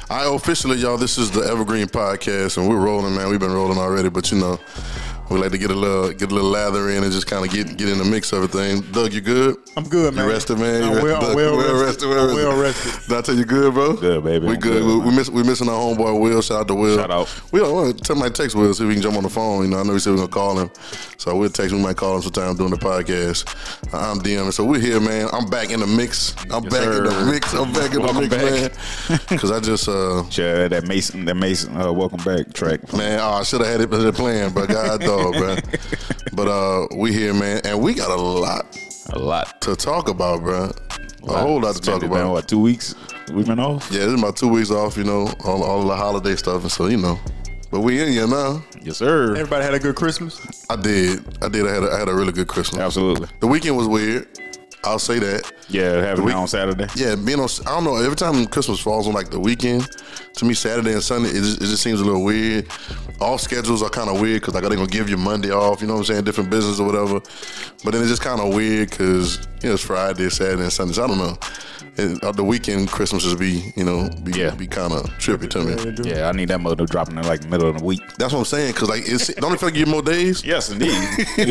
Officially, y'all, this is the Evergreen podcast, and we're rolling, man. We've been rolling already, but you know, we like to get a little lather in and just kind of get in the mix of everything. Doug, you good? I'm good, man. You rested, man? I'm well rested. Dante, you good, bro? Good, baby. We good. We missing our homeboy Will. Shout out to Will. Shout out. We want to tell my text Will, see if we can jump on the phone. You know, I know we said we are gonna call him, so we'll text. We might call him sometime during the podcast. I'm DM, so we're here, man. I'm back in the mix. I'm back in the mix, man. Because I just share that Mason welcome back track. Man, I should have had it playing, but God dog, man. But we here, man, and we got a lot to talk about, bro. A whole lot to talk about. Been, what, 2 weeks we've been off? Yeah, this is about 2 weeks off, you know, all the holiday stuff, and so, you know. But we in here now. Yes, sir. Everybody had a good Christmas? I did. I had a really good Christmas. Absolutely. The weekend was weird. I'll say that. Yeah, having it on Saturday. Yeah, being on, I don't know, every time Christmas falls on like the weekend, to me Saturday and Sunday, it just seems a little weird. All schedules are kind of weird because like they're going to give you Monday off, you know what I'm saying, different business or whatever. But then it's just kind of weird because, you know, it's Friday, Saturday, and Sunday. So I don't know. The weekend Christmases be kind of trippy to me. Yeah, I need that mother dropping in like the middle of the week. That's what I'm saying, because like don't it feel like you get more days? Yes, indeed.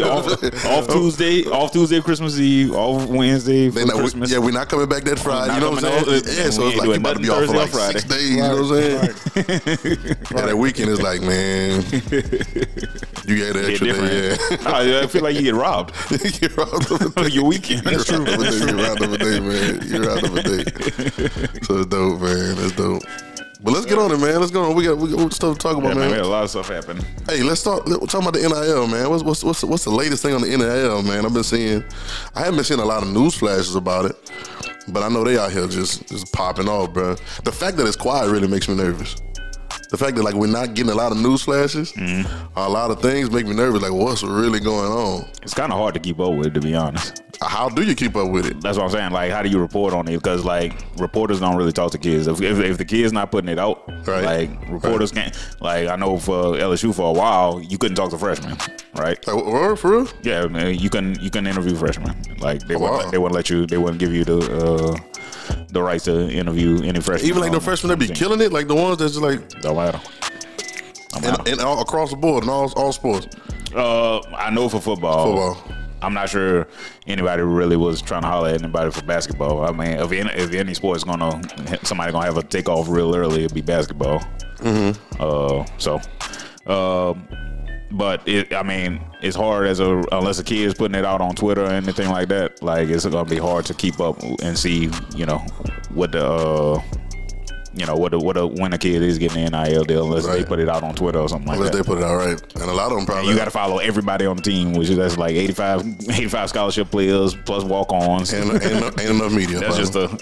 off Tuesday, Christmas Eve, off Wednesday for Christmas. Yeah, we're not coming back that Friday. You know what I'm saying? Yeah, so it's like you about to be off for like Friday. 6 days. You know what I'm saying? Right. Yeah, that weekend is like, man, you get an extra day. Yeah. I feel like you get robbed. You get robbed of a day. Your weekend. That's true. You get robbed of a day, man. You're robbed of a day. So it's dope, man. That's dope. But let's get on it, man. Let's go on. We got stuff to talk about, man. We had a lot of stuff happen. Hey, let's talk about the NIL, man. What's the latest thing on the NIL, man? I haven't been seeing a lot of news flashes about it, but I know they out here just popping off, bro. The fact that it's quiet really makes me nervous. The fact that like we're not getting a lot of news flashes, a lot of things make me nervous. Like, what's really going on? It's kind of hard to keep up with, to be honest. How do you keep up with it? That's what I'm saying. Like, how do you report on it? Because like reporters don't really talk to kids. If the kid's not putting it out, right. Like reporters can't. Like I know for LSU for a while, you couldn't talk to freshmen, right? Like, for real? Yeah, man, you can interview freshmen. Like they wouldn't let you. They wouldn't give you the right to interview any freshmen. Even like the freshmen that be killing it, like the ones that's just like don't matter. And all across the board in all sports. I know for football. I'm not sure anybody really was trying to holler at anybody for basketball. I mean, if any sport's somebody gonna have a takeoff real early, it'd be basketball. But it's hard unless a kid is putting it out on Twitter or anything like that. Like it's gonna be hard to keep up and see, when a kid is getting an NIL deal, unless they put it out on Twitter or something like that. Unless they put it out, right. And a lot of them probably. And you got to follow everybody on the team, that's like 85 scholarship players plus walk-ons. Ain't enough media. That's just Ain't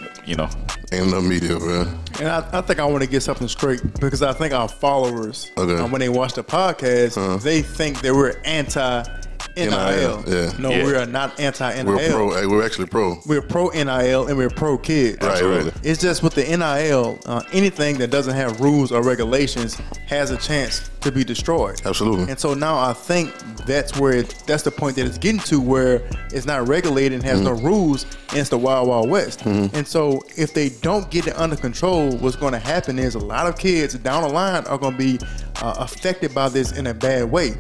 enough media, man. And I think I want to get something straight because I think our followers, when they watch the podcast, they think that we're anti-NIL. Yeah. No, we are not anti-NIL. We're pro. Hey, we're actually pro. We're pro-NIL and we're pro-kids. Right. It's just with the NIL, anything that doesn't have rules or regulations has a chance to be destroyed. Absolutely. And so now I think that's the point that it's getting to, where it's not regulated and has no rules, and it's the wild, wild west. And so if they don't get it under control, what's going to happen is a lot of kids down the line are going to be affected by this in a bad way.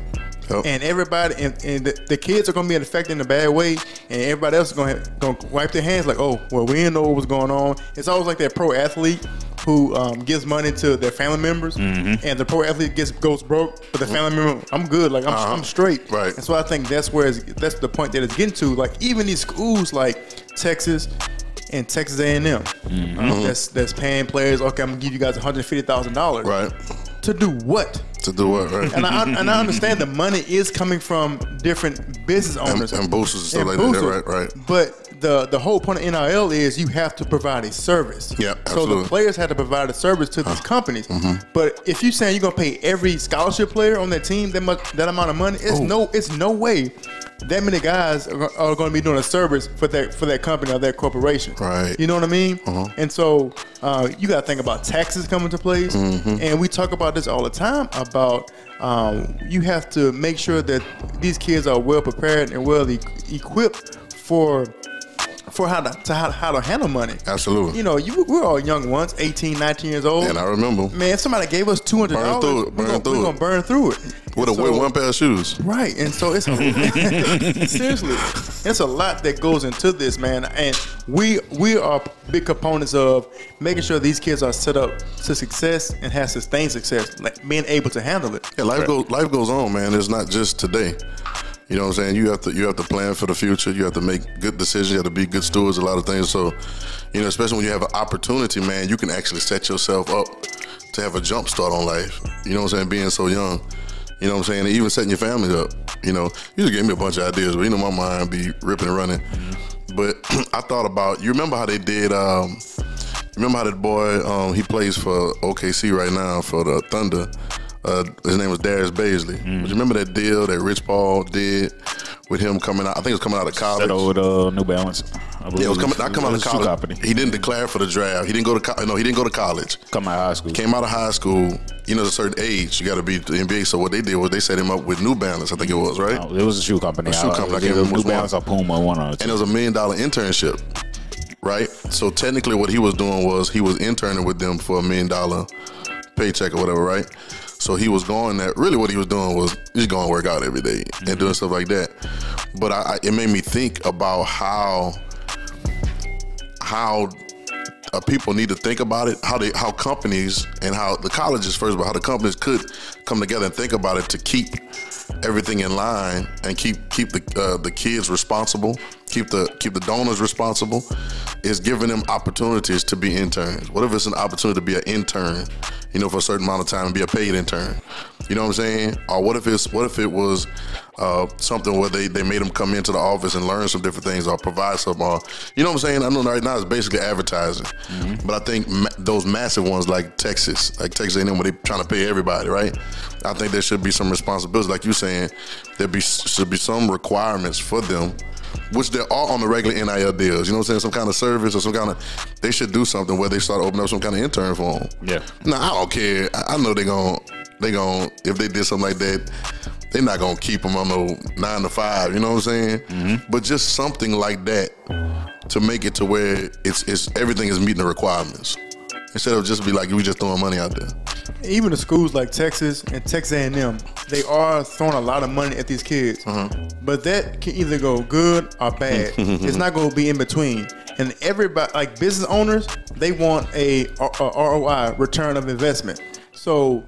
Yep. And everybody, and the kids are going to be affected in a bad way, and everybody else is going to wipe their hands like, oh, well, we didn't know what was going on. It's always like that pro athlete who gives money to their family members, and the pro athlete goes broke, but the family member, I'm good, like I'm straight. Right. And so I think that's the point that it's getting to. Like even these schools like Texas and Texas A&M, that's paying players. Okay, I'm gonna give you guys $150,000. Right. To do what? To do what, right? And I understand the money is coming from different business owners and boosters and stuff like that, right? But the whole point of NIL is you have to provide a service. Yeah, absolutely. So the players had to provide a service to these companies. But if you're saying you're gonna pay every scholarship player on that team that amount of money, it's no way that many guys are going to be doing a service for that company or that corporation. Right. You know what I mean? And so you got to think about taxes coming to place. And we talk about this all the time about you have to make sure that these kids are well prepared and well equipped for for how to handle money. Absolutely. You know, we're all young ones, 18, 19 years old. And I remember. Man, if somebody gave us $200, we're going to burn through it. With one pair of shoes. Right. And so it's seriously, it's a lot that goes into this, man. And we are big components of making sure these kids are set up to success and have sustained success, like being able to handle it. Yeah, life goes on, man. It's not just today. You know what I'm saying? You have to plan for the future. You have to make good decisions. You have to be good stewards of a lot of things. So, you know, especially when you have an opportunity, man, you can actually set yourself up to have a jump start on life. You know what I'm saying? Being so young. You know what I'm saying? And even setting your family up. You know, you just gave me a bunch of ideas, but you know my mind be ripping and running. But I thought about, you remember how they did, remember how that boy, he plays for OKC right now for the Thunder. His name was Darius Baisley. But you remember that deal that Rich Paul did with him coming out? I think it was coming out of college. Settled with New Balance. Yeah, it was coming out of college. He didn't declare for the draft. He didn't go to he didn't go to college. Come out of high school. Came out of high school. You know, at a certain age, you got to be the NBA. So what they did was they set him up with New Balance. I think it was, right? No, it was a shoe company. A shoe company. I can't remember New Balance or Puma, one of the two. And it was $1 million internship, right? So technically, what he was doing was he was interning with them for $1 million paycheck or whatever, right? So he was going there. Really, what he was doing was he's going to work out every day and doing stuff like that. But it made me think about how people need to think about it, how companies and how the colleges first, but how the companies could come together and think about it to keep everything in line and keep the kids responsible, keep the donors responsible, is giving them opportunities to be interns. What if it's an opportunity to be an intern, you know, for a certain amount of time and be a paid intern? You know what I'm saying? Or what if it was something where they made them come into the office and learn some different things or provide some, or, you know what I'm saying? I know right now it's basically advertising, but I think those massive ones like Texas A&M, where they trying to pay everybody, right? I think there should be some responsibilities, like you saying, should be some requirements for them, which there are on the regular NIL deals. You know what I'm saying? Some kind of service or some kind of, they should do something where they start opening up some kind of intern for them. Yeah. Now, I don't care. I know they gon' if they did something like that, they're not gonna keep them on no 9 to 5. You know what I'm saying? But just something like that to make it to where it's everything is meeting the requirements, instead of just be like we just throwing money out there. Even the schools like Texas and Texas A&M, they are throwing a lot of money at these kids. But that can either go good or bad. It's not going to be in between. And everybody, like business owners, they want a ROI, return of investment. So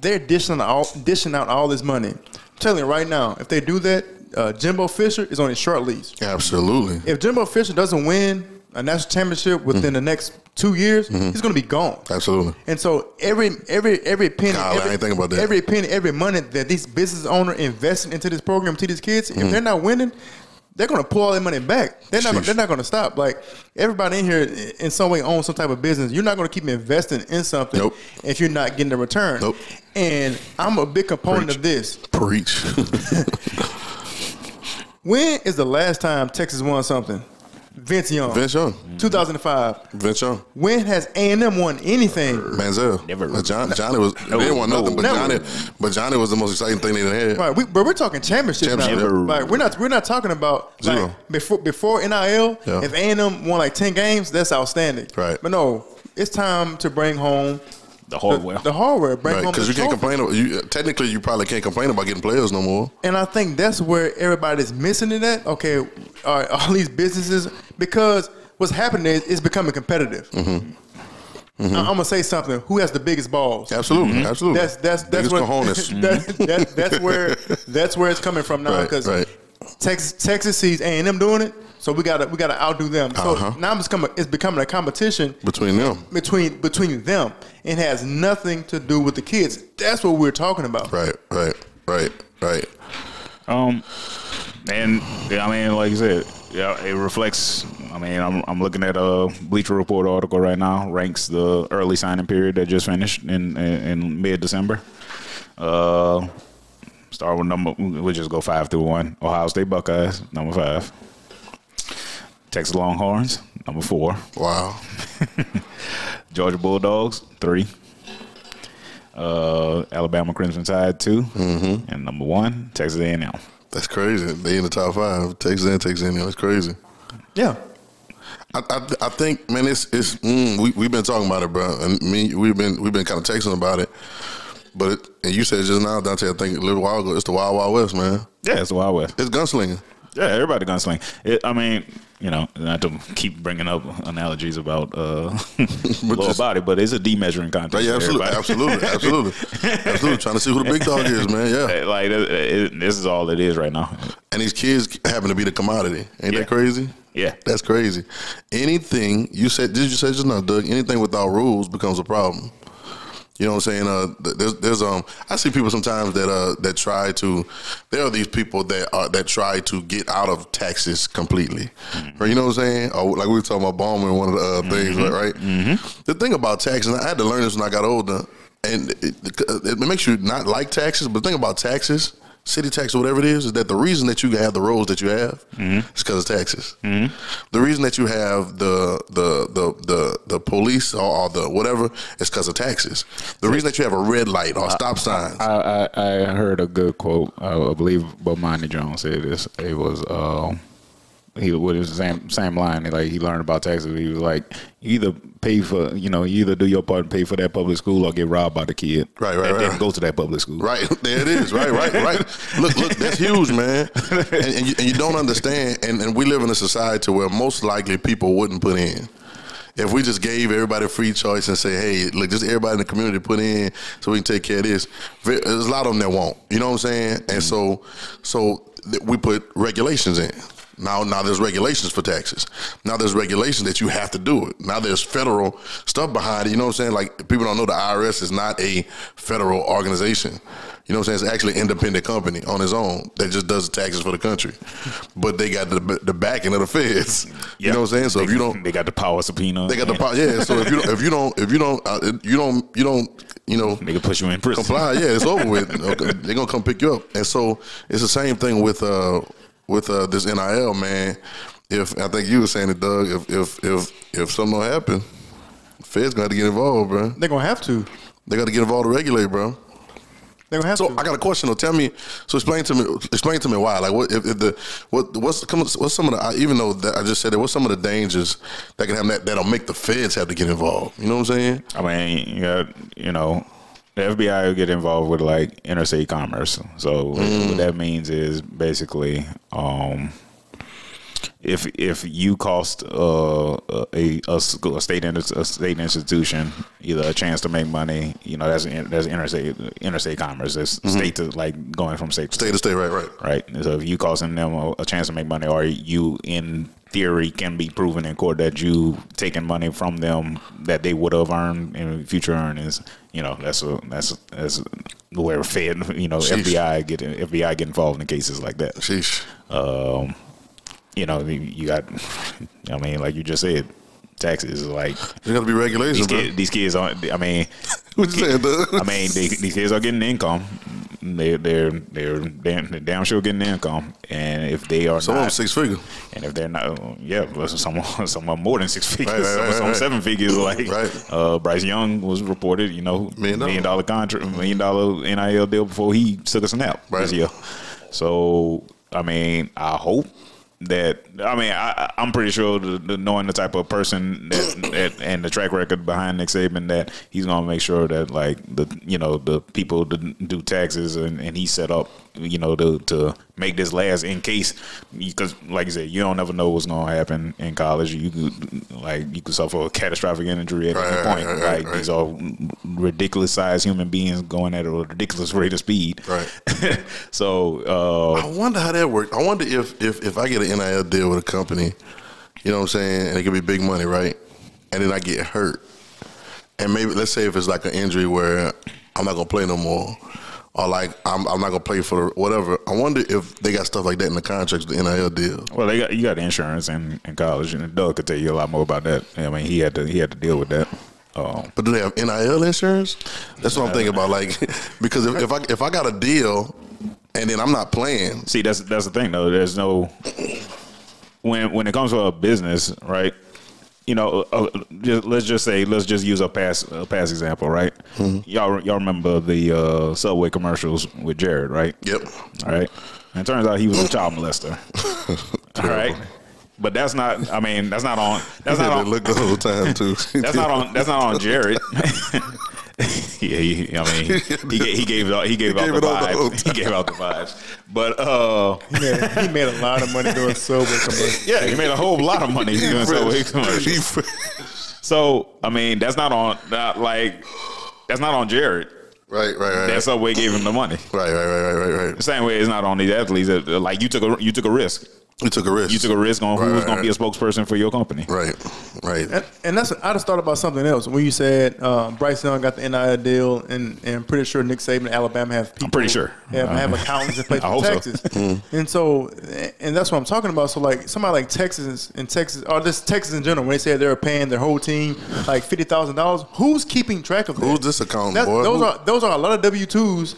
they're dishing out all this money. I'm telling you right now, if they do that, Jimbo Fisher is on a short lease. Absolutely. If Jimbo Fisher doesn't win a national championship within the next 2 years, he's going to be gone. Absolutely. And so every penny, I ain't think about that. Every penny, every money that these business owners investing into this program to these kids, if they're not winning, they're going to pull all their money back. They're not going to stop. Like, everybody in here in some way owns some type of business. You're not going to keep investing in something if you're not getting a return. And I'm a big component of this. Preach. When is the last time Texas won something? Vince Young. 2005. Vince Young. When has A&M won anything? Manziel. Never. Johnny was. They didn't want nothing, but Johnny was the most exciting thing they had. Right, but we're talking championship now. Like we're not talking about like before NIL. Yeah. If A&M won like 10 games, that's outstanding. Right. But no, it's time to bring home the hardware. The hardware. Bring home because you can't complain. Technically, you probably can't complain about getting players no more. And I think that's where everybody's missing it at. Okay, all these businesses, because what's happening is it's becoming competitive. I'm gonna say something. Who has the biggest balls? Absolutely, absolutely. That's where it's coming from now. Because Texas sees A&M doing it, so we gotta outdo them. So now it's becoming a competition between them. Between them, it has nothing to do with the kids. That's what we're talking about. Right. And I mean, like you said, yeah, it reflects. I mean, I'm looking at a Bleacher Report article right now. Ranks the early signing period that just finished in mid-December. Start with number. We'll just go 5 through 1. Ohio State Buckeyes, number 5. Texas Longhorns, number 4. Wow. Georgia Bulldogs, 3. Alabama Crimson Tide, 2. And number 1, Texas A&M. That's crazy. They in the top 5. Texas A&M. That's crazy. Yeah. I think, man, we've been talking about it, bro, and we've been kind of texting about it. But and you said just now, Dante, I think a little while ago, it's the Wild Wild West, man. Yeah, it's the Wild West. It's gunslinging. Yeah, everybody gunsling. I mean, you know, not to keep bringing up analogies about lower body, but it's a demeasuring contest. Right, yeah, absolutely. Trying to see who the big dog is, man. Yeah, like this is all it is right now. And these kids happen to be the commodity. Ain't that crazy? Yeah, that's crazy. Anything you said? Did you say just now, Doug? Anything without rules becomes a problem. You know what I'm saying? There's I see people sometimes that try to. There are these people that try to get out of taxes completely. Mm-hmm. Or, you know what I'm saying? Or like we were talking about Ballmer in one of the things, right? Mm-hmm. The thing about taxes, and I had to learn this when I got older, and it makes you not like taxes. But the thing about taxes, city tax or whatever it is that the reason that you have the roads that you have is because of taxes. Mm-hmm. The reason that you have the police or the whatever is because of taxes. The reason that you have a red light or stop signs. I heard a good quote. I believe Bomani Jones said this. It was he with his same line. Like he learned about taxes. He was like, you either pay for, you either do your part and pay for that public school or get robbed by the kid. Right. And go to that public school. Right. There it is. Right. Look, that's huge, man. And you don't understand. And we live in a society where most likely people wouldn't put in. If we just gave everybody a free choice and say, hey, look, just everybody in the community put in so we can take care of this, there's a lot of them that won't. You know what I'm saying? And so we put regulations in. Now there's regulations for taxes. Now there's regulations that you have to do it. Now there's federal stuff behind it. You know what I'm saying? Like, people don't know the IRS is not a federal organization. You know what I'm saying? It's actually an independent company on its own that just does the taxes for the country. But they got the backing of the feds. You know what I'm saying? So if you don't, they got the power subpoena. They got the power. Yeah. So if you don't, they can put you in prison. Comply. Yeah, it's over with. Okay, they're gonna come pick you up. And so it's the same thing with this NIL, man. If I think you were saying it, Doug, if something don't happen, the feds gonna have to get involved, bro. They're gonna have to. They got to get involved to regulate, bro. They're gonna have to. So I got a question though. Tell me. So explain to me why. Like, what's some of the, even though that I just said it, what's some of the dangers that can have that'll make the feds have to get involved? You know what I'm saying? I mean, the FBI will get involved with like interstate commerce. So what that means is basically, if you cost a state institution either a chance to make money, that's interstate commerce. That's state to, like, going from state to state, right. So if you costing them a chance to make money, or you in theory can be proven in court that you taking money from them that they would have earned in future earnings, that's where Fed, FBI get involved in cases like that. Sheesh. You got, like you just said, taxes. Like, there got to be regulations. These kids aren't. I mean, what you saying, Doug? I mean, these kids are getting income. They're damn sure getting income, and if they are some of them 6 figures, and if they're not, some are more than 6 figures, some 7 figures. Like Bryce Young was reported, $1 million contract, $1 million NIL deal before he took a snap this year. So I mean, I hope that, I'm pretty sure knowing the type of person that and the track record behind Nick Saban, that he's gonna make sure that, like, the people that do taxes and he's set up to make this last, in case, because like you said, you don't ever know what's gonna happen in college. You could suffer a catastrophic injury at any point. These are ridiculous sized human beings going at a ridiculous rate of speed. Right. So I wonder how that works. I wonder if I get an NIL deal with a company, you know what I'm saying, and it could be big money, right? And then I get hurt, and maybe let's say if it's like an injury where I'm not gonna play no more, or like I'm not gonna play for whatever. I wonder if they got stuff like that in the contracts, the NIL deal. Well, you got insurance in college, and Doug could tell you a lot more about that. I mean, he had to deal with that. But do they have NIL insurance? That's what I'm thinking about. Like, because if I got a deal and then I'm not playing. See, that's the thing though. There's no, when it comes to a business, right? Let's just use a past example, right? Mm-hmm. Y'all remember the Subway commercials with Jared, right? Yep. All right. And it turns out he was a child molester. All right. But that's not. I mean, that's not on. That's not on. Look the whole time too. That's not on. That's not on Jared. Yeah, I mean, he gave out the vibes. He gave out the vibes. But he made a lot of money doing Subway commercials. Yeah, he made a whole lot of money doing Subway commercials. So I mean, that's not on. That's not on Jared. Right. That Subway gave him the money. Right. The same way it's not on these athletes. Like you took a risk. You took a risk. You took a risk on who was going to be a spokesperson for your company. Right. And that's I just thought about something else when you said Bryce Young got the NIL deal, and I'm pretty sure Nick Saban and Alabama have people. I'm pretty sure have accountants that play for Texas, and so that's what I'm talking about. So like somebody like Texas or just Texas in general, when they say they're paying their whole team like $50,000, who's keeping track of that? Who's this accountant, boy? Those are a lot of W-2s.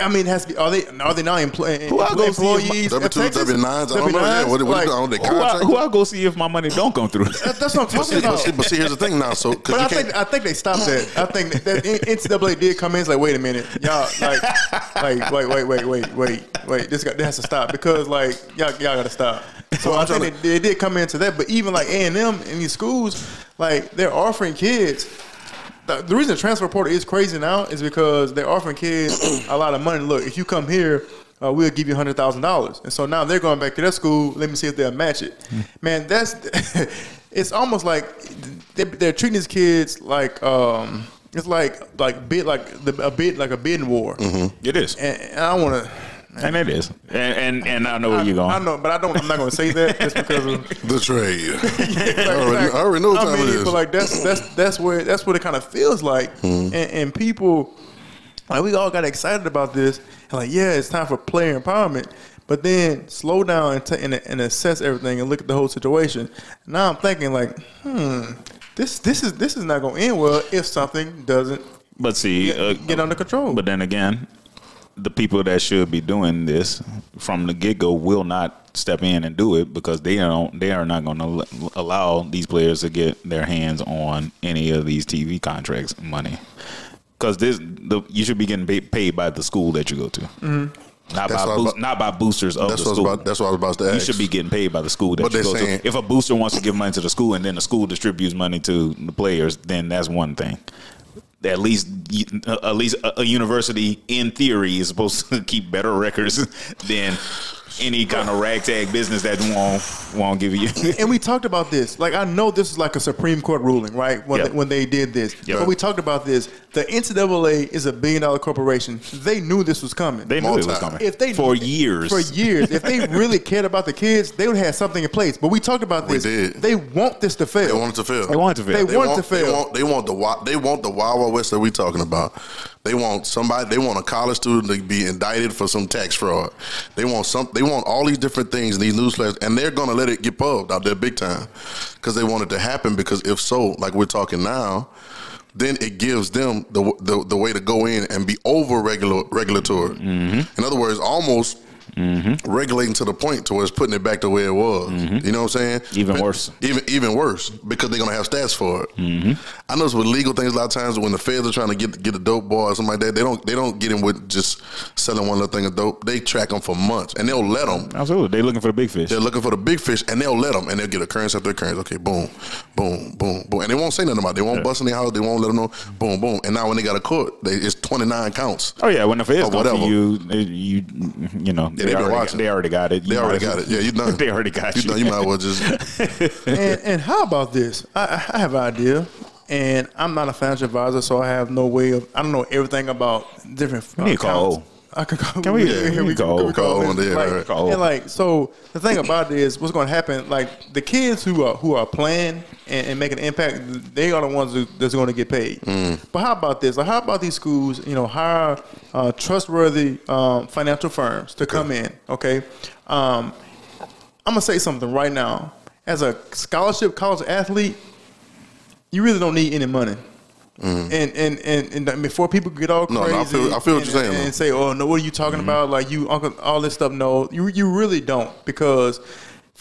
I mean, it has to be. Are they now employees? W-2s, W-9s. I don't know. Yeah, what on their contract? Who I go see if my money don't come through? That's what I'm talking about. But see, here's the thing now. So, I think they stopped that. I think that NCAA did come in. It's like, wait a minute, y'all. Wait. This has to stop because y'all got to stop. So I think they did come into that. But even like A&M in these schools, like they're offering kids. The reason the transfer portal is crazy now is because they're offering kids a lot of money. Look, if you come here, we'll give you $100,000. And so now they're going back to their school. Let me see if they'll match it. Man, it's almost like they're treating these kids like it's like a bidding war. Mm-hmm. It is, and I want to. And it is, and I know where you're going. I know, but I'm not going to say that just because of the trade. I already know what time it is. But like that's what it kind of feels like, and people like we all got excited about this, and like it's time for player empowerment. But then slow down and assess everything and look at the whole situation. Now I'm thinking like, this is not going to end well if something doesn't. But see, get under control. But then again, the people that should be doing this from the get-go will not step in and do it because they are not going to allow these players to get their hands on any of these TV contracts money. Because you should be getting paid by the school that you go to. Mm-hmm. Not by boosters of the school. That's what I was about to ask. You should be getting paid by the school that you go to. If a booster wants to give money to the school and then the school distributes money to the players, then that's one thing. At least a university in theory is supposed to keep better records than any kind of ragtag business that won't give you. And we talked about this. Like I know this is like a Supreme Court ruling, right? When they did this, but we talked about this. The NCAA is $1 billion corporation. They knew this was coming. They knew it was coming. For years. If they really cared about the kids, they would have something in place. But we talked about this. They want this to fail. They want it to fail. They want it to fail. They want the Wild Wild West that we talking about. They want a college student to be indicted for some tax fraud. They want all these different things in these newsletters, and they're gonna let it get pubbed out there big time because they want it to happen. Because if so, like we're talking now, then it gives them the way to go in and be over regulatory. Mm-hmm. In other words, almost regulating to the point to where it's putting it back the way it was. Mm-hmm. You know what I'm saying? Even worse. Even worse because they're gonna have stats for it. Mm-hmm. I notice with legal things a lot of times when the feds are trying to get a dope boy or something like that, they don't get him with just selling one little thing of dope. They track them for months and they'll let them. Absolutely, they're looking for the big fish. They're looking for the big fish and they'll let them and they'll get occurrence after occurrence. Okay, boom, boom, boom, boom, and they won't say nothing about it. They won't bust in their house. They won't let them know. Boom, boom, and now when they got a court, it's 29 counts. Oh yeah, when the feds come for you know they already got it. They already got it. Yeah, you done. They already got you. You might as well just. and how about this? I have an idea, and I'm not a financial advisor, so I have no way of. I don't know everything about different. We need to call. I could call. Can we? Here we go. We call one day. Like, and like, so the thing about it is, what's going to happen? Like the kids who are playing and making an impact, they are the ones that's going to get paid. But how about this? Like, how about these schools? Hire trustworthy financial firms to come in. Okay, I'm gonna say something right now. As a scholarship college athlete, you really don't need any money. And before people get all crazy, I feel what you're saying, and say, "Oh no, what are you talking about?" Like all this stuff. No, you really don't, because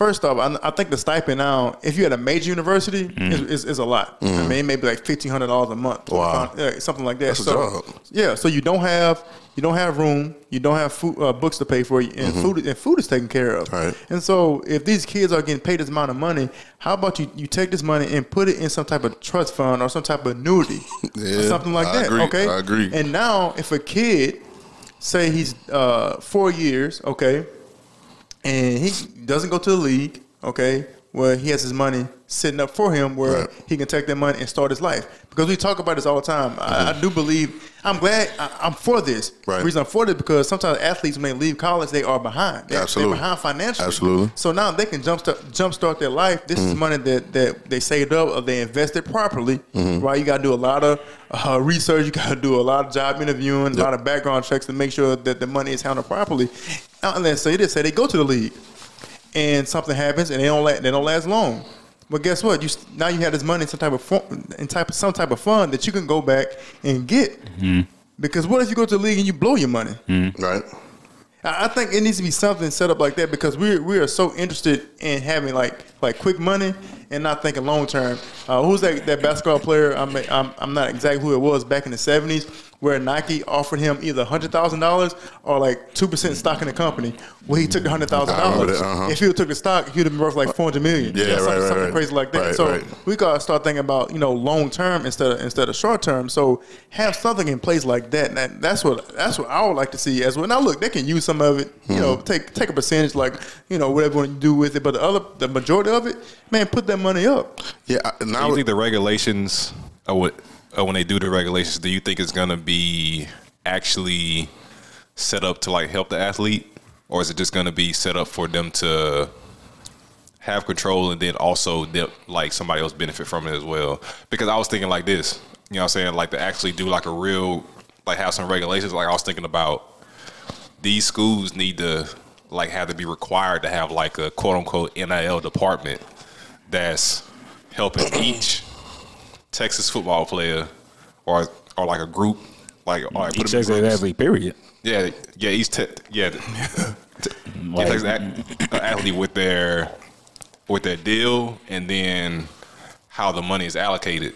First off, I think the stipend now, if you're at a major university, is a lot. I mean, it may be like $1,500 a month. Wow. Something like that. That's a job. Yeah, so you don't have room, you don't have food, books to pay for, and food is taken care of. Right. And so if these kids are getting paid this amount of money, how about you take this money and put it in some type of trust fund or some type of annuity or something like that? Agree. Okay, I agree. And now if a kid, say he's 4 years, okay, and he doesn't go to the league, okay, where he has his money sitting up for him where he can take that money and start his life. Because we talk about this all the time. I do believe, I'm glad, I'm for this. Right. The reason I'm for this because sometimes athletes, when they leave college, they are behind. They're behind financially. Absolutely. So now they can jumpstart their life. This is money that they saved up or they invested properly, right? You got to do a lot of research. You got to do a lot of job interviewing, a lot of background checks to make sure that the money is handled properly. And let's say this, say they go to the league and something happens and they don't last long. But guess what? Now you have this money in some type of fund that you can go back and get. Because what if you go to the league and you blow your money? Right. I think it needs to be something set up like that because we are so interested in having like quick money and not thinking long term. Who's that basketball player? I'm not exactly who it was back in the 70s where Nike offered him either $100,000 or like 2% stock in the company. Where he took the $100,000. If he took the stock, he'd have been worth like $400 million. Something crazy like that. We gotta start thinking about long term instead of short term. So have something in place like that. And that's what I would like to see as well. Now look, they can use some of it. Take a percentage, like whatever you do with it. But the majority of it, man, put that money up. Yeah. Now you think the regulations are what? When they do the regulations, do you think it's gonna be actually set up to like help the athlete, or is it just gonna be set up for them to have control and then also like somebody else benefit from it as well? Because I was thinking like this, you know what I'm saying, like to actually do like a real, like have some regulations. Like I was thinking about these schools need to like have to be required to have like a quote unquote NIL department that's helping each Texas football player or like a group, like each Texas athlete, period. Yeah, Texas athlete with their deal and then how the money is allocated.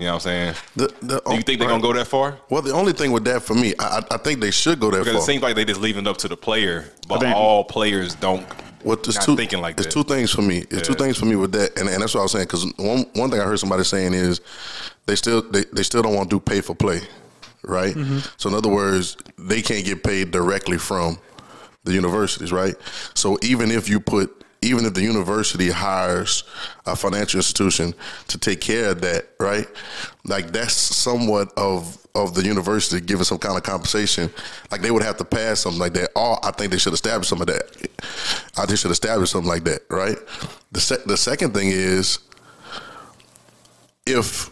You know what I'm saying? Do you think they're gonna go that far? Well, the only thing with that for me, I think they should go that far. Because it seems like they just leaving it up to the player, but all players don't. Thinking like that. There's two things for me. Two things for me with that, and that's what I was saying. Because one thing I heard somebody saying is they still don't want to do pay for play, right? So in other words, they can't get paid directly from the universities, right? So even if the university hires a financial institution to take care of that, right? Like that's somewhat of the university giving some kind of compensation. Like they would have to pass something like that. Or I think they should establish some of that. I think they should establish something like that, right? The second thing is if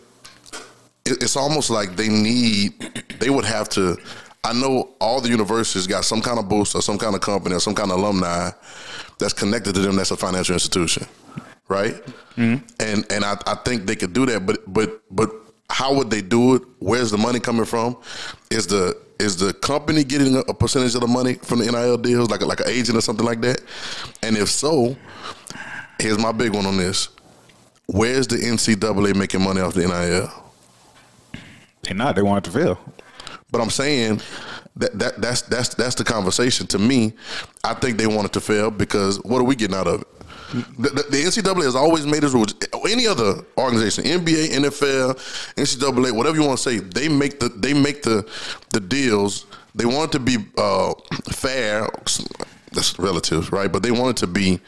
it's almost like they would have to. I know all the universities got some kind of boost or some kind of company or some kind of alumni that's connected to them that's a financial institution, right? And I think they could do that, but how would they do it? Where's the money coming from? Is the company getting a percentage of the money from the NIL deals, like an agent or something like that? And if so, here's my big one on this: where's the NCAA making money off the NIL? They're not. They want it to fail. But I'm saying that's the conversation. To me, I think they want it to fail because what are we getting out of it? The NCAA has always made its rules. Any other organization, NBA, NFL, NCAA, whatever you want to say, they make the deals. They want it to be fair. That's relative, right? But they want it to be.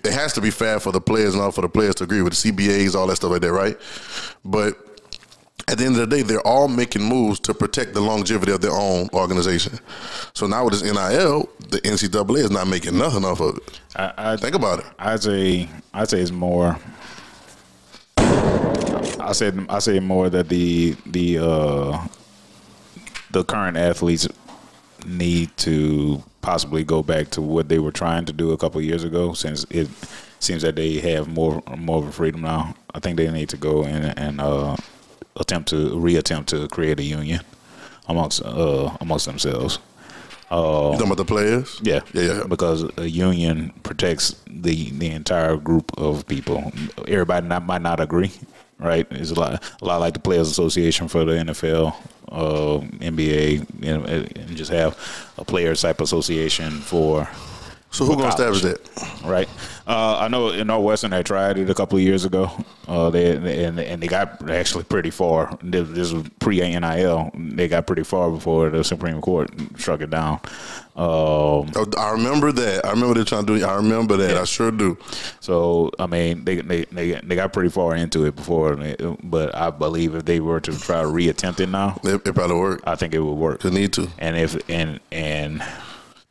It has to be fair for the players and all for the players to agree with the CBAs, all that stuff like that, right? But at the end of the day, they're all making moves to protect the longevity of their own organization. So now with this NIL, the NCAA is not making nothing off of it. Think about it. I'd say it's more. I say more that the current athletes need to possibly go back to what they were trying to do a couple of years ago, since it seems that they have more of a freedom now. I think they need to go and reattempt to create a union amongst themselves. You talking about the players? Yeah, yeah. Because a union protects the entire group of people. Everybody might not agree, right? It's a lot like the Players Association for the NFL, NBA, and just have a players type association for. So who gonna establish that? Right. I know in Northwestern they tried it a couple of years ago. They got actually pretty far. This was pre-NIL. They got pretty far before the Supreme Court struck it down. I remember that. I remember they trying to do. I remember that. Yeah. I sure do. So I mean, they got pretty far into it before. But I believe if they were to try to reattempt it now, it probably work. I think it would work. They need to. And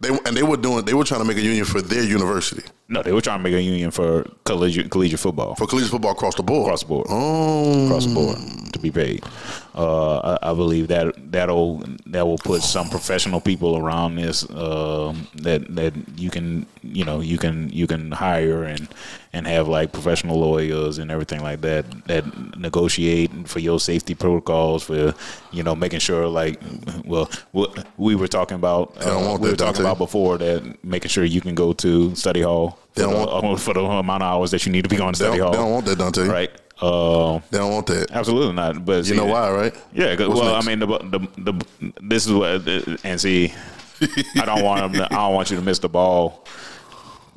they were trying to make a union for their university. No, they were trying to make a union for collegiate football. For collegiate football across the board. Across the board. Oh, across the board to be paid. I believe that will put some professional people around this that you can hire and have like professional lawyers and everything like that negotiate for your safety protocols for making sure like we were talking about before that making sure you can go to study hall for the amount of hours that you need to be going to study hall. They don't want that, Dante. Right. They don't want that. Absolutely not. But you know why, right? Yeah. Well, next? I mean, this is what, and see, I don't want you to miss the ball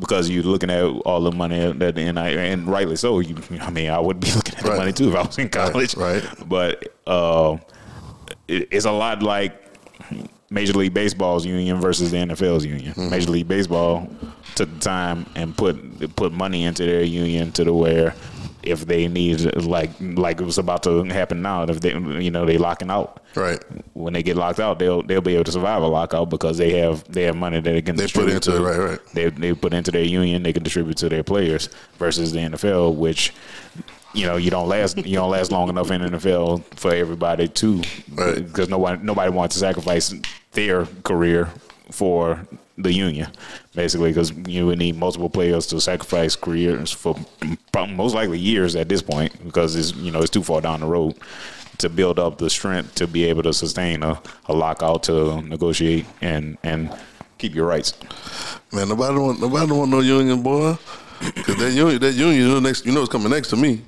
because you're looking at all the money that the NIL, and rightly so. I would be looking at the money too if I was in college. Right. But it's a lot like Major League Baseball's union versus the NFL's union. Mm-hmm. Major League Baseball took the time and put money into their union to the where if they need like it was about to happen now, if they they locking out. Right. When they get locked out, they'll be able to survive a lockout because they have money that they can distribute put into it. Right. They put into their union, they can distribute to their players versus the NFL, which you don't last long enough in the NFL for everybody to, because nobody wants to sacrifice their career for the union, basically, because you would need multiple players to sacrifice careers for most likely years at this point, because it's too far down the road to build up the strength to be able to sustain a lockout to negotiate and keep your rights. Man, nobody want no union, boy, because that union next, it's coming next to me.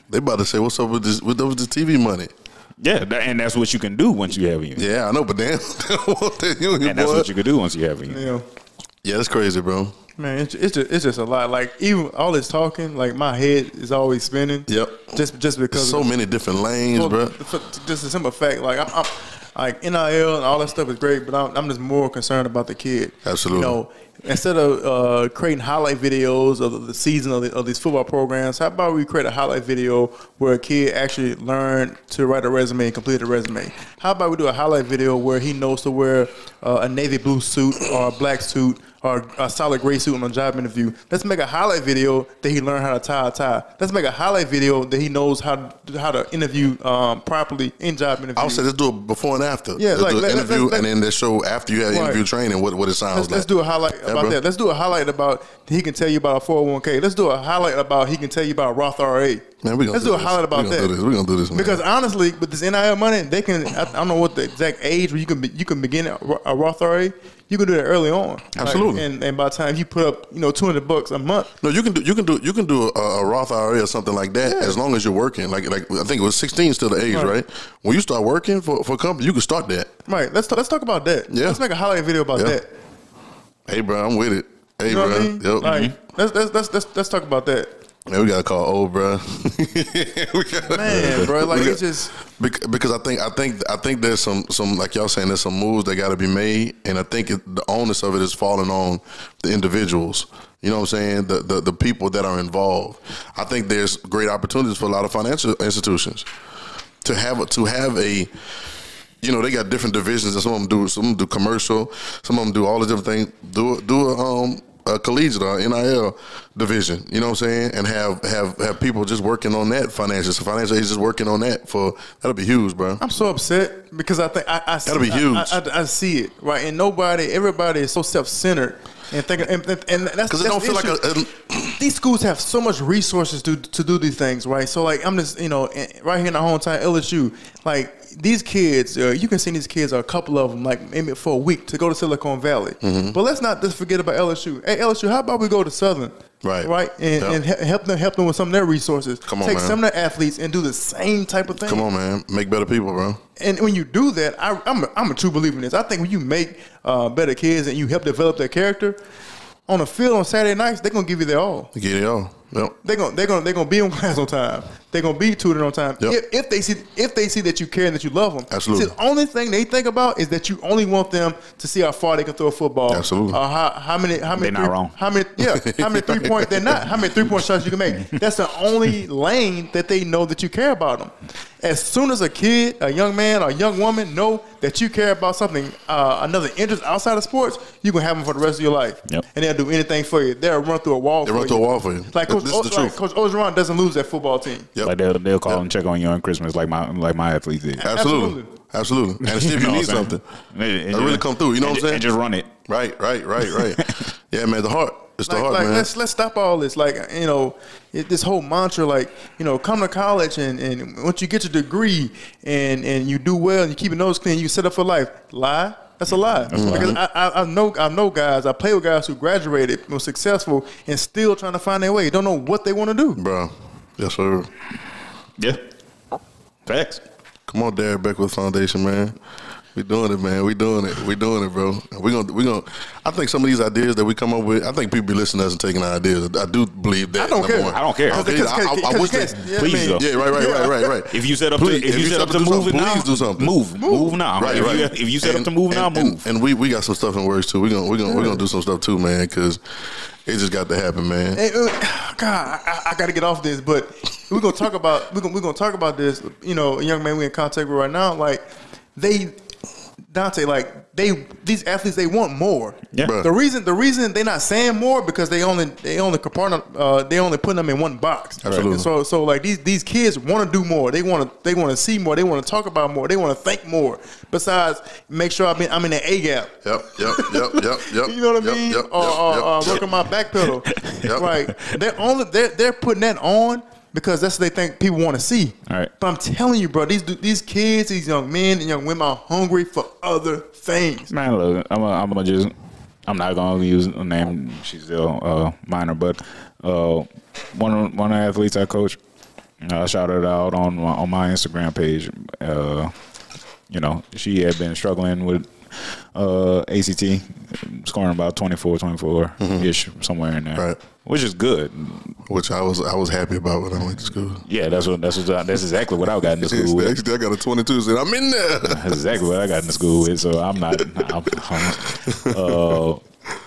They about to say, "What's up with this? With this TV money?" Yeah, and that's what you can do once you have a union. Yeah, I know, but damn, they don't want that union. And that's what you can do once you have a union. Yeah, that's crazy, bro. Man, it's just a lot. Like even all this talking, like my head is always spinning. Yep. Just because so many different lanes, bro. Just a simple fact, like I'm like NIL and all that stuff is great, but I'm just more concerned about the kid. Absolutely. Instead of creating highlight videos of the season of these football programs, how about we create a highlight video where a kid actually learned to write a resume and complete a resume? How about we do a highlight video where he knows to wear a navy blue suit or a black suit or a solid gray suit on a job interview? Let's make a highlight video that he learned how to tie a tie. Let's make a highlight video that he knows how to interview properly in job interview. I would say let's do it before and after. Yeah, let's do an interview and then they show after you have interview training what it sounds like. Let's do a highlight about that. Let's do a highlight about he can tell you about a 401k. Let's do a highlight about he can tell you about Roth IRA. Man, let's do a highlight about that. We're gonna do this, man. Because honestly, with this NIL money, they can. I don't know what the exact age where you can begin a Roth IRA. You can do that early on. Absolutely. And by the time you put up $200 a month. No, you can do a Roth IRA or something like that as long as you're working. Like I think it was 16 still the age, right? When you start working for a company, you can start that. Right. Let's talk about that. Yeah. Let's make a highlight video about that. Hey, bro, I'm with it. Hey, bro. I mean? Yep. Like, let's talk about that. Man, we gotta call old, bro. Man, bro, like it's just because I think there's some like y'all saying there's some moves that got to be made, and I think the onus of it is falling on the individuals. You know what I'm saying? The people that are involved. I think there's great opportunities for a lot of financial institutions to have a. They got different divisions, and some of them do commercial, some of them do all the different things. Do a collegiate or NIL division, you know what I'm saying, and have people just working on that financial agents just working on that that'll be huge, bro. I'm so upset because I think I see, that'll be huge. I see it, right, and everybody is so self-centered And that's because it don't feel like these schools have so much resources to do these things, right? So like I'm just right here in our hometown LSU, like these kids, you can send these kids, a couple of them, like maybe for a week to go to Silicon Valley. But let's not just forget about LSU. Hey LSU, how about we go to Southern? Right, and help them with some of their resources. Come on, take man. some of their athletes and do the same type of thing. Come on, man, make better people, bro. And when you do that, I'm a true believer in this. I think when you make better kids and you help develop their character on the field on Saturday nights, they're gonna give you their all. Get it all. Yep. They're gonna be on class on time. They're gonna be tutored on time. Yep. If they see that you care and that you love them. Absolutely. See, the only thing they think about is that you only want them to see how far they can throw a football. Absolutely. How many They're not wrong. How many 3-point they're not. How many 3-point shots you can make. That's the only lane that they know that you care about them. As soon as a kid, a young man, or a young woman know that you care about something, another interest outside of sports, you can have them for the rest of your life. Yep. And they'll do anything for you. They'll run through a wall They for run you. through a wall for you. Like This is the truth. Coach Orgeron doesn't lose that football team. Yep. Like they'll call and check on you on Christmas, like my athletes did. Absolutely. And if you You know need what I'm something, saying? they really come through. You know what I'm saying? And just run it. Right. Yeah, man, the heart. It's the heart, man. Let's stop all this. Like, this whole mantra, like, come to college and once you get your degree and you do well and you keep your nose clean, you set up for life. Lie. That's a lie. Because I know guys. I play with guys who graduated, were successful, and still trying to find their way. Don't know what they want to do, Bro. Yes, sir. Yeah. Facts. Come on, Derek Beckwith Foundation, man. We doing it, man. We doing it, bro. We gonna. I think some of these ideas that we come up with, I think people be listening to us and taking our ideas. I do believe that. I don't care. I don't care. I wish that. Please, though. Yeah, right. If you set up Please, if you set up to do move something, it now, please do something. Move now. Right. If you set up to move now, move. And we got some stuff in works too. We're gonna do some stuff too, man, because it just got to happen, man. Hey, God, I got to get off this, but we're gonna talk about this. A young man we in contact with right now, like Dante, like these athletes, they want more. Yeah. Bruh. The reason they're not saying more because they only putting them in one box. Absolutely. And so like these kids want to do more. They want to see more. They want to talk about more. They want to think more. Besides, make sure I'm in the A gap. Yep. You know what I mean? Or work on my back pedal. Yep. Like they're putting that on because that's what they think people want to see. All right. But I'm telling you, bro, these kids, these young men and young women are hungry for other things. Man, look, I'm not gonna use a name. She's still minor, but one of the athletes I coach, I shouted out on my Instagram page. She had been struggling with ACT, scoring about 24-ish, somewhere in there, Right. which is good. Which I was happy about when I went to school. Yeah, that's exactly what I got into school with. Actually, I got a 22, so I'm in there. That's exactly what I got into school with. So I'm not.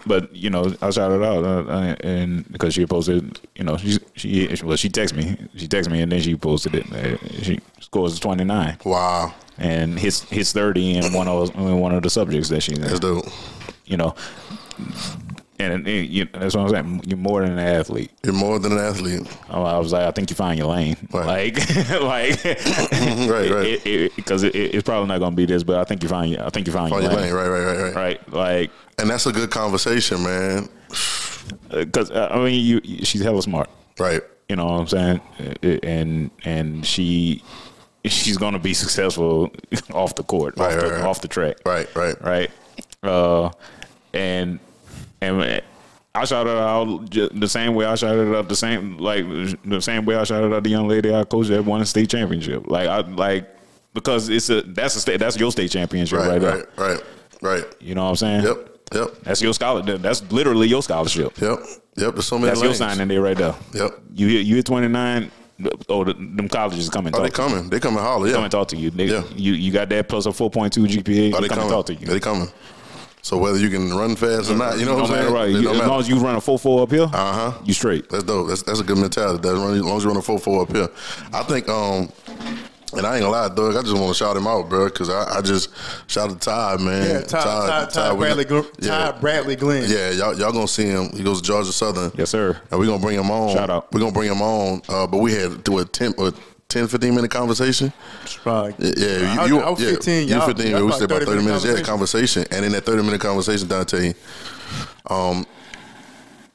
But I shouted out, and because she posted, she texted me. She texted me, and then she posted it. She scores 29. Wow. And hits 30 in one of the subjects that she's in. That's dope. And that's what I'm saying. You're more than an athlete. You're more than an athlete. I was like, I think you find your lane. Right. Right. Because it's probably not going to be this, but I think you find your lane. Right. Right. Like, and that's a good conversation, man. because she's hella smart. Right. You know what I'm saying? And she's going to be successful off the court, off the track. Right. And I shouted out the same way I shouted out the same way I shouted out the young lady I coached that won a state championship. Because that's your state championship right there. Right. You know what I'm saying? Yep. That's your scholarship. That's literally your scholarship. Yep. There's so many That's lanes. your signing there right there. Yep. You hit 29. Them colleges come and talk. They come and holler. Yeah. Come and talk to you. You got that plus a 4.2 GPA. They come and talk to you. They coming. So whether you can run fast or not, you know what I'm saying? Right. As long as you run a 4.4 up here, you straight. That's dope. That's a good mentality. As long as you run a 4.4 up here, I think. And I ain't gonna lie, Doug. I just want to shout him out, bro, because I just shouted Ty, man. Yeah, Ty Bradley Glenn. Yeah, y'all gonna see him. He goes to Georgia Southern. Yes, sir. And we're gonna bring him on. Shout out. We're gonna bring him on. But we had 10 10, 15-minute conversation. Right. Yeah, I was 15. You y'all- 15. y'all We said about 30 minutes. Yeah, conversation. conversation. And in that 30-minute conversation, Dante,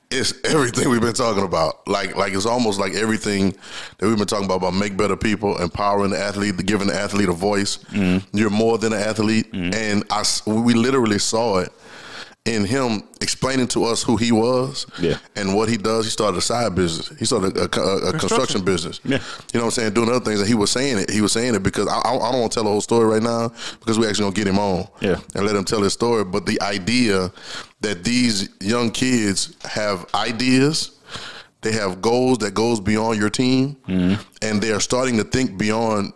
it's everything we've been talking about. Like it's almost like everything that we've been talking about make better people, empowering the athlete, giving the athlete a voice. You're more than an athlete. And we literally saw it in him explaining to us who he was and what he does. He started a side business. He started a construction business. Yeah. You know what I'm saying? Doing other things. And he was saying it because I don't want to tell the whole story right now because we actually going to get him on and let him tell his story. But the idea that these young kids have ideas, they have goals that goes beyond your team, and they are starting to think beyond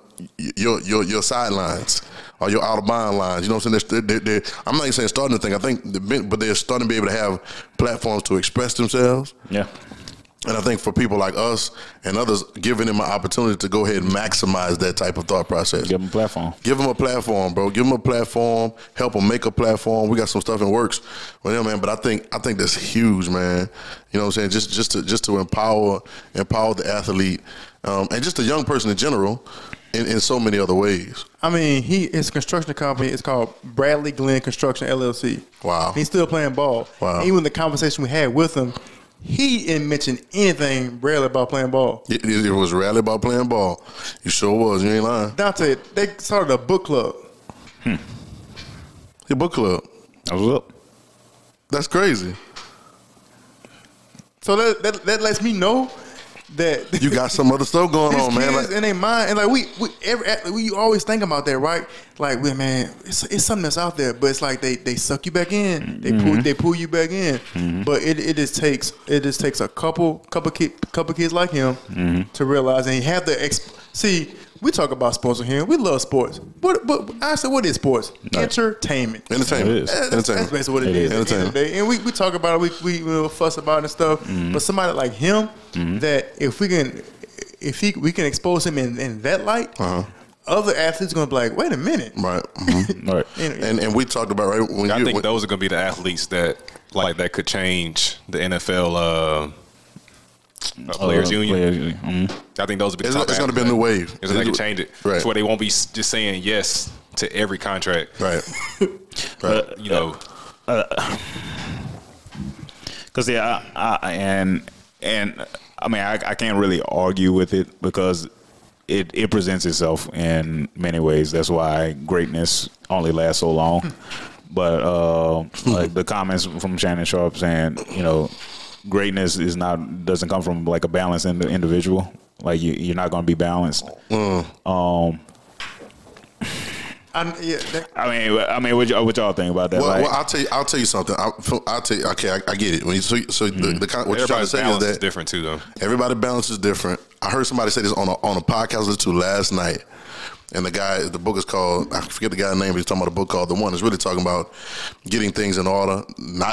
your sidelines or your out of bound lines. You know what I'm saying? They're, I'm not even saying starting to think. I think, but they're starting to be able to have platforms to express themselves. Yeah. And I think for people like us and others, giving them an opportunity to go ahead and maximize that type of thought process. Give them a platform. Give them a platform, bro. Give them a platform. Help them make a platform. We got some stuff in works with them, man. But I think that's huge, man. You know what I'm saying? Just to empower the athlete and just a young person in general. In so many other ways. I mean, his construction company is called Bradley Glenn Construction LLC. Wow. He's still playing ball. Wow. Even the conversation we had with him, he didn't mention anything rarely about playing ball. It was rarely about playing ball. You sure was. You ain't lying. Dante, they started a book club. Your book club. That was up. That's crazy. So that lets me know that you got some other stuff going on, man. Like, in their mind, and like we always think about that, right? Like, man, it's something that's out there, but it's like they suck you back in, they pull you back in. But it just takes a couple kids like him to realize and have the see. We talk about sports on here. We love sports. But I said, what is sports? Entertainment. Entertainment. That's basically what it is. At the end of the day. And we talk about it. We fuss about it and stuff. But somebody like him, that if we can expose him in that light, other athletes are going to be like, wait a minute. Right. Right. And we talked about, right? I think those are going to be the athletes that could change the NFL players union. I think those will be the top. It's going to be a new wave. It's going to change it. Right. That's where they won't be just saying yes to every contract. Right. Right. You know. Because I mean I can't really argue with it because it presents itself in many ways. That's why greatness only lasts so long. But like the comments from Shannon Sharp saying, you know, greatness doesn't come from like a balanced individual. Like you're not going to be balanced. I mean, what y'all think about that? Well, I'll tell you something. Okay, I get it. What you're trying to say is that different too, though. Everybody balance is different. I heard somebody say this on a podcast I listened to last night. And the book is called, I forget the guy's name, but he's talking about a book called The One. It's really talking about getting things in order.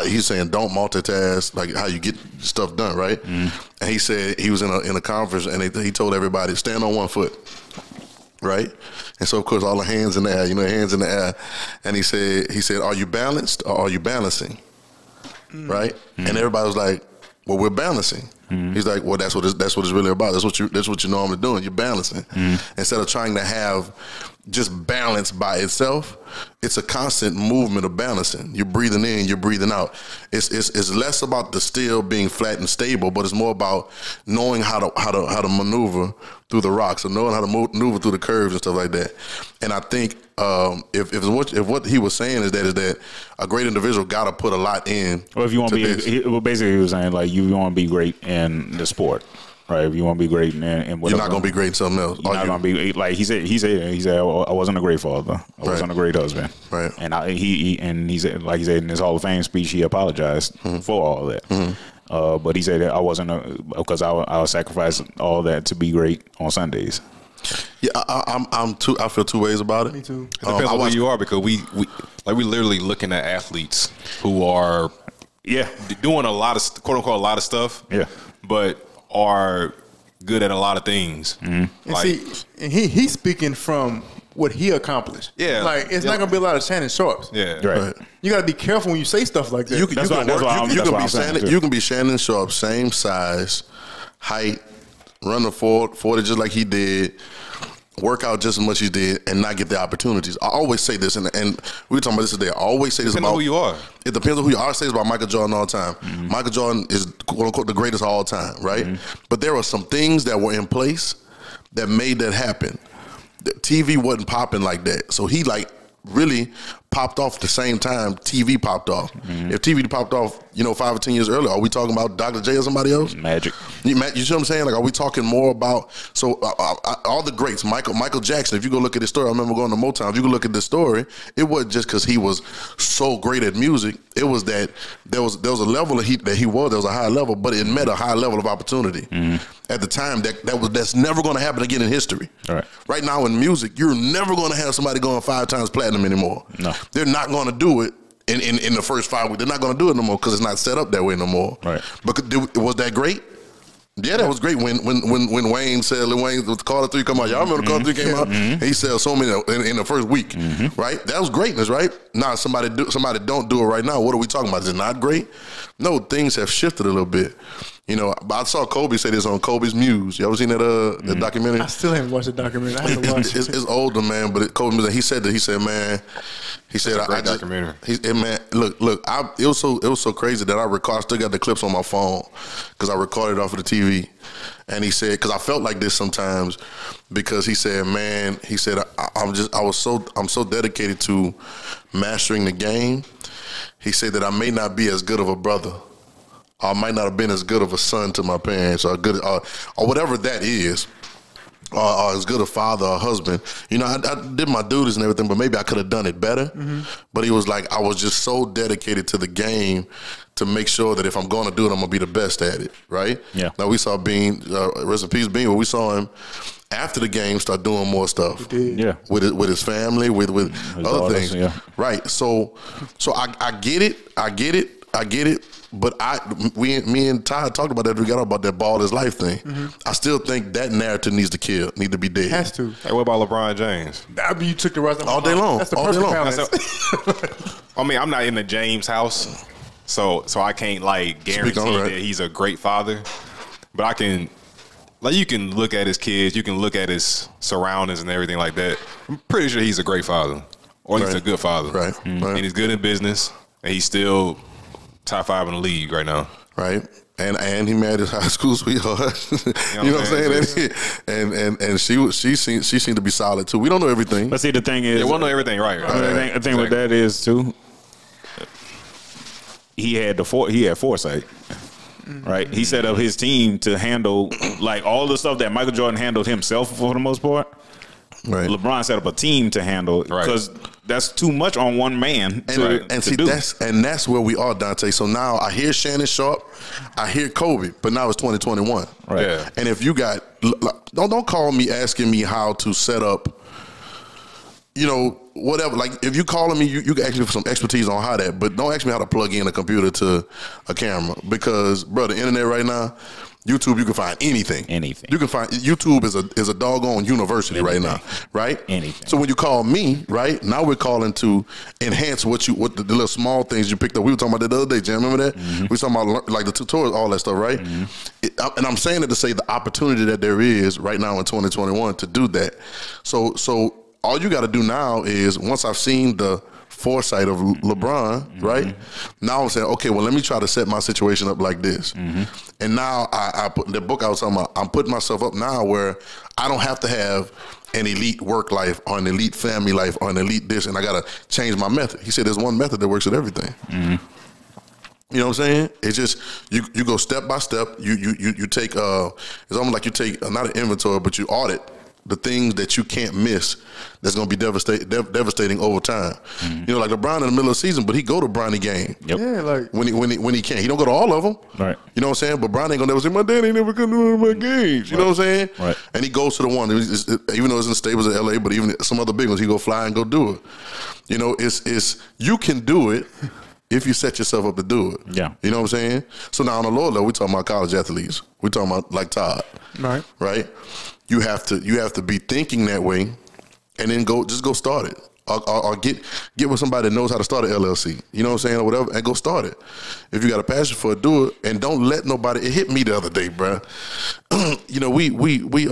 He's saying don't multitask, like how you get stuff done, right? And he said he was in a conference and he told everybody, stand on one foot, right? And so, of course, all the hands in the air, hands in the air. And he said, are you balanced or are you balancing, right? And everybody was like, well, we're balancing. He's like, well, that's what it's really about. That's what you're normally doing. You're balancing. Instead of trying to have just balance by itself, it's a constant movement of balancing. You're breathing in, you're breathing out. It's less about the still being flat and stable, but it's more about knowing how to maneuver through the rocks and knowing how to maneuver through the curves and stuff like that. And I think if what he was saying is that a great individual got to put a lot in. Well, if you want to be, basically he was saying like you want to be great in the sport, right? If you want to be great in whatever, you're not going to be great in something else. You're not going to be like he said. I wasn't a great father. I wasn't a great husband. Right. And he said, like he said in his Hall of Fame speech, he apologized for all that. But he said that I wasn't because I would sacrifice all that to be great on Sundays. Yeah, I feel two ways about it. Me too. It depends on who you are because we literally looking at athletes who are doing a lot of quote unquote a lot of stuff. Yeah, but are good at a lot of things. And he's speaking from what he accomplished. Yeah, like it's not gonna be a lot of Shannon Sharps. Yeah, right. You got to be careful when you say stuff like that. You can be Shannon Sharp, same size, height, run the 40 just like he did, work out just as much as he did, and not get the opportunities. I always say this, and we were talking about this today. I always say this Depends about on who you are. It depends on who you are. I always say this about Michael Jordan all the time. Michael Jordan is quote unquote the greatest of all time, right? But there were some things that were in place that made that happen. The TV wasn't popping like that, so he like really popped off at the same time TV popped off. If TV popped off, 5 or 10 years earlier, are we talking about Dr. J or somebody else? Magic. You see what I'm saying? Like, are we talking more about all the greats? Michael Jackson. If you go look at his story, I remember going to Motown. If you go look at this story, it wasn't just because he was so great at music. It was that there was a level that he was. There was a high level, but it met a high level of opportunity at the time. That's never going to happen again in history. Right now in music, you're never going to have somebody going 5 times platinum anymore. No, they're not going to do it. In the first 5 weeks, they're not going to do it no more because it's not set up that way no more. Right. But was that great? Yeah, that was great. When Wayne said, Lil Wayne, with Carter 3 come out, y'all remember Carter 3 came out? And he said so many in the first week, right? That was greatness, right? Now somebody don't do it right now. What are we talking about? Is it not great? No, things have shifted a little bit. I saw Kobe say this on Kobe's Muse. You ever seen that documentary? I still haven't watched the documentary. I have to watch it. It's older, man, but Kobe, he said, man, he said, great documentary. Man, look, it was so crazy that I still got the clips on my phone because I recorded it off of the TV. And he said, because I felt like this sometimes, because he said, man, I'm so dedicated to mastering the game. He said that I may not be as good of a brother. I might not have been as good of a son to my parents, or good, or whatever that is, or as good a father or husband. I did my duties and everything, but maybe I could have done it better. But he was like, I was just so dedicated to the game to make sure that if I'm going to do it, I'm going to be the best at it, right? Yeah. Now, we saw Bean, rest in peace, Bean, but we saw him after the game start doing more stuff. Yeah. With his family, with other things. Yeah. Right. So I get it. But me and Ty talked about that. We got about that ball is life thing. I still think that narrative needs to be dead. Has to. Hey, what about LeBron James? You took the rest of all day long. That's the perfect balance. I mean, I'm not in the James house, so I can't guarantee that he's a great father. But I can, you can look at his kids, you can look at his surroundings and everything like that. I'm pretty sure he's a great father, or he's a good father. Right. And he's good in business, and he's still top 5 in the league right now. Right. And he married his high school sweetheart. You know what I'm saying? And she seemed to be solid too. We don't know everything. But see, the thing is, we don't know everything, right? The thing with that is too, he had foresight. Right. He set up his team to handle all the stuff that Michael Jordan handled himself for the most part. Right. LeBron set up a team to handle it because that's too much on one man to do. That's where we are, Dante. So now I hear Shannon Sharp, I hear Kobe, but now it's 2021. Right. Yeah. And if you got don't call me asking me how to set up, whatever. If you calling me, you can ask me for some expertise on how that, but don't ask me how to plug in a computer to a camera because, bro, the internet right now, YouTube, you can find anything. You can find YouTube is a doggone university right now, right? Anything. So when you call me, right now we're calling to enhance what the little small things you picked up. We were talking about that the other day, Jam. Remember that? We were talking about the tutorials, all that stuff, right? And I'm saying it to say the opportunity that there is right now in 2021 to do that. So all you got to do now is once I've seen the foresight of LeBron, right? Now I'm saying, okay, well, let me try to set my situation up like this. And now I put the book I was talking about, I'm putting myself up now where I don't have to have an elite work life or an elite family life or an elite this, and I got to change my method. He said there's one method that works with everything. You know what I'm saying? It's just you go step by step. You take it's almost like you take not an inventory, but you audit the things that you can't miss that's going to be devastating over time. Like LeBron in the middle of the season, but he go to Bronny game. Yep. Yeah, when he can. He don't go to all of them. Right. You know what I'm saying? But Bron ain't going to never say, my dad ain't never come to one of my games. You know what I'm saying? Right. And he goes to the one, even though it's in the stables in LA, but even some other big ones, he go fly and go do it. It's you can do it if you set yourself up to do it. Yeah. You know what I'm saying? So now on the lower level, we talking about college athletes. We talking about like Todd. Right. Right? You have to be thinking that way and then go start it. or get with somebody that knows how to start an LLC. You know what I'm saying, or whatever, and go start it. If you got a passion for it, do it, and don't let nobody. It hit me the other day, bro. You know, we really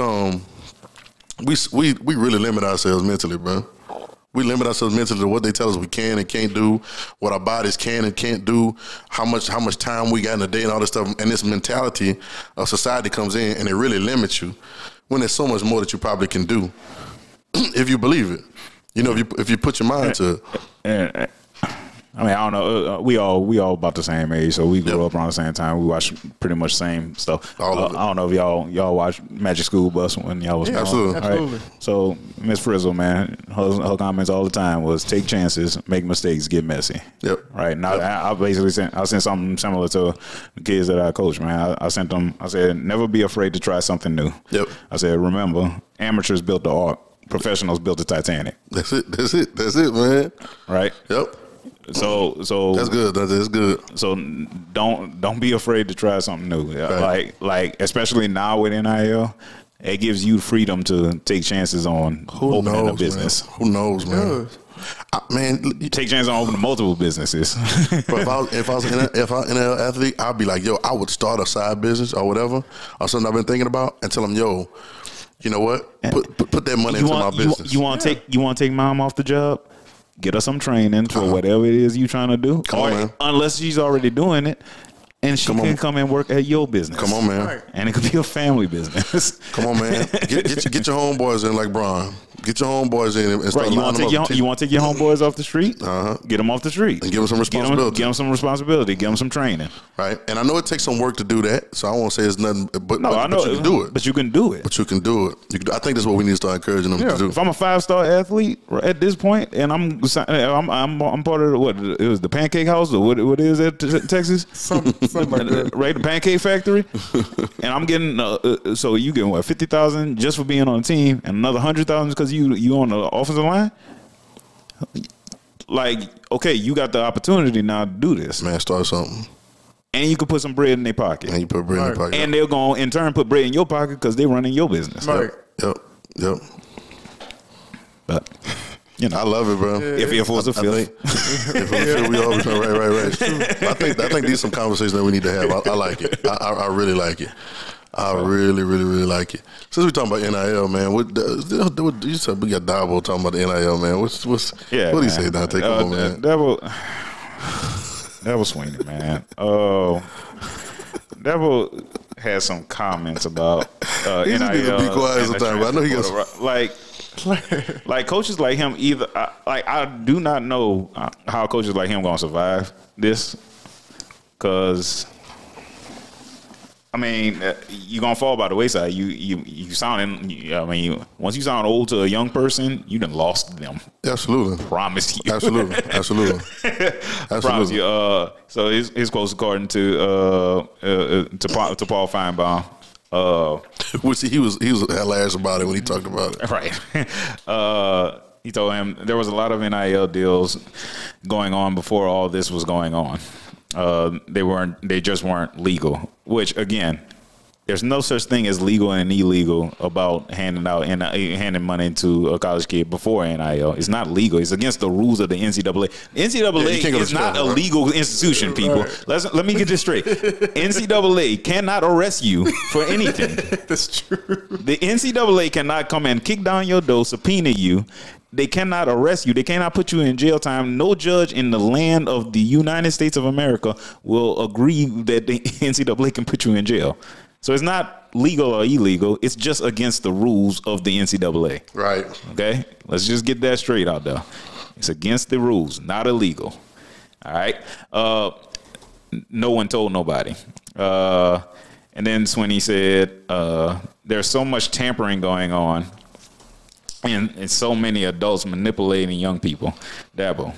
limit ourselves mentally, bro. We limit ourselves mentally to what they tell us we can and can't do, what our bodies can and can't do, how much time we got in a day and all this stuff. And this mentality of society comes in and it really limits you when there's so much more that you probably can do if you believe it. You know, if you put your mind to it. I mean, I don't know. We all about the same age, so we grew up around the same time. We watched pretty much the same stuff. All of it. I don't know if y'all watched Magic School Bus when y'all was small. Absolutely. Right? So Miss Frizzle, man, her comments all the time was take chances, make mistakes, get messy. Yep. Right. Now I basically sent something similar to the kids that I coach, man. I sent them. I said, never be afraid to try something new. Yep. I said, remember, amateurs built the ark, professionals built the Titanic. That's it, man. Right. Yep. So that's good. That's good. So don't be afraid to try something new. Right. Like especially now with NIL, it gives you freedom to take chances on opening a business. Man? Who knows, man? You take chances on opening multiple businesses. But if I was an NIL athlete, I'd be like, yo, I would start a side business or whatever, or something I've been thinking about, and tell them, yo, you know what? Put that money into my business. You want to take mom off the job? Get her some training for whatever it is you're trying to do. Come on, man. Unless she's already doing it, and she can come and work at your business. Come on, man. And it could be a family business. Come on, man. Get your homeboys in like Bron. Get your homeboys in and start You want to take your homeboys off the street? Get them off the street and give them some responsibility. Give them some responsibility. Give them some training. Right. And I know it takes some work to do that, so I won't say it's nothing. But I know you can do it. But you can do it. But you can do it. I think that's what we need to start encouraging them to do. If I'm a 5-star athlete at this point, and I'm part of what it was, the Pancake House or what is it, Texas? Something like that. Right, the Pancake Factory, and I'm getting so you getting what, 50,000 just for being on the team, and another 100,000 because you on the offensive line. Like, okay, you got the opportunity now to do this, man. Start something, and you can put some bread in their pocket, and you put bread in their pocket, and they're going to in turn put bread in your pocket because they're running your business. Right. Yep. But you know, I love it, bro. If it was a fifth, we always right. It's true. I think these are some conversations that we need to have. I like it. I really like it. I really like it. Since we're talking about NIL, man, what you said we got Dabo talking about the NIL, man. What do you say, Dante? Come on, man. That was Sweeney, man. Devil had some comments about NIL. He just need to be quiet sometimes, but I know he got like coaches like him. Either I do not know how coaches like him gonna survive this, because I mean you're gonna fall by the wayside. You sounding. I mean, once you sound old to a young person, you done lost them. Absolutely, promise you. Absolutely. Promise you. So his quotes according to Paul Feinbaum. Which he was hilarious about it when he talked about it. Right. He told him there was a lot of NIL deals going on before all this was going on. They just weren't legal. Which again, there's no such thing as legal and illegal about handing money to a college kid before NIL. It's not legal. It's against the rules of the NCAA. NCAA is not a legal institution, people. Right. Let me get this straight. NCAA cannot arrest you for anything. That's true. The NCAA cannot come and kick down your door, subpoena you. They cannot arrest you. They cannot put you in jail time. No judge in the land of the United States of America will agree that the NCAA can put you in jail. So it's not legal or illegal. It's just against the rules of the NCAA. Right. Okay? Let's just get that straight out there. It's against the rules, not illegal. All right? No one told nobody. And then Sweeney said, there's so much tampering going on and so many adults manipulating young people. Dabo.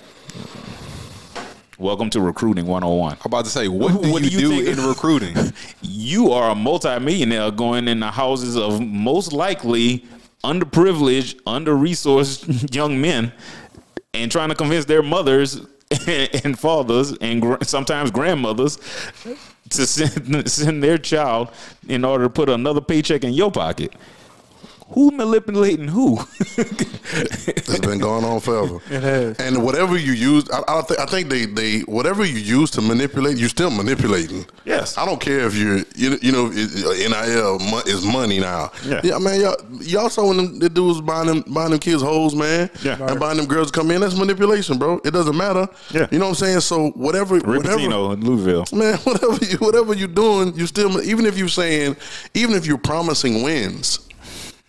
Welcome to Recruiting 101. I'm about to say, what do you do in recruiting? You are a multimillionaire going in the houses of most likely underprivileged, under-resourced young men and trying to convince their mothers and fathers and sometimes grandmothers to send their child in order to put another paycheck in your pocket. Who manipulating who? It's been going on forever. It has. And whatever you use, I think they whatever you use to manipulate, you're still manipulating. Yes. I don't care if you're NIL is money now. Yeah, man, y'all saw when the dudes buying them kids hoes, man. Yeah. And buying them girls to come in. That's manipulation, bro. It doesn't matter. Yeah. You know what I'm saying? So whatever Ripatino in Louisville. man, whatever you're doing, you still, even if you're promising wins,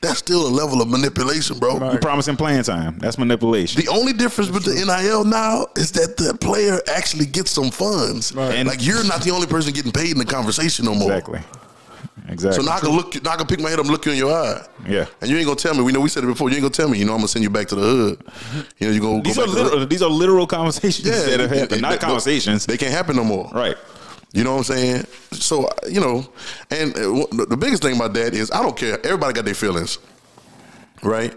that's still a level of manipulation, bro. You're promising playing time. That's manipulation. The only difference with the NIL now is that the player actually gets some funds. Right. And like, you're not the only person getting paid in the conversation no more. Exactly. So now I can pick my head up and look you in your eye. Yeah. And you ain't gonna tell me. We said it before. You ain't gonna tell me. I'm gonna send you back to the hood. You go. These are literal conversations that have happened. Not conversations. They can't happen no more. Right. You know what I'm saying? So, and the biggest thing about that is I don't care. Everybody got their feelings, right?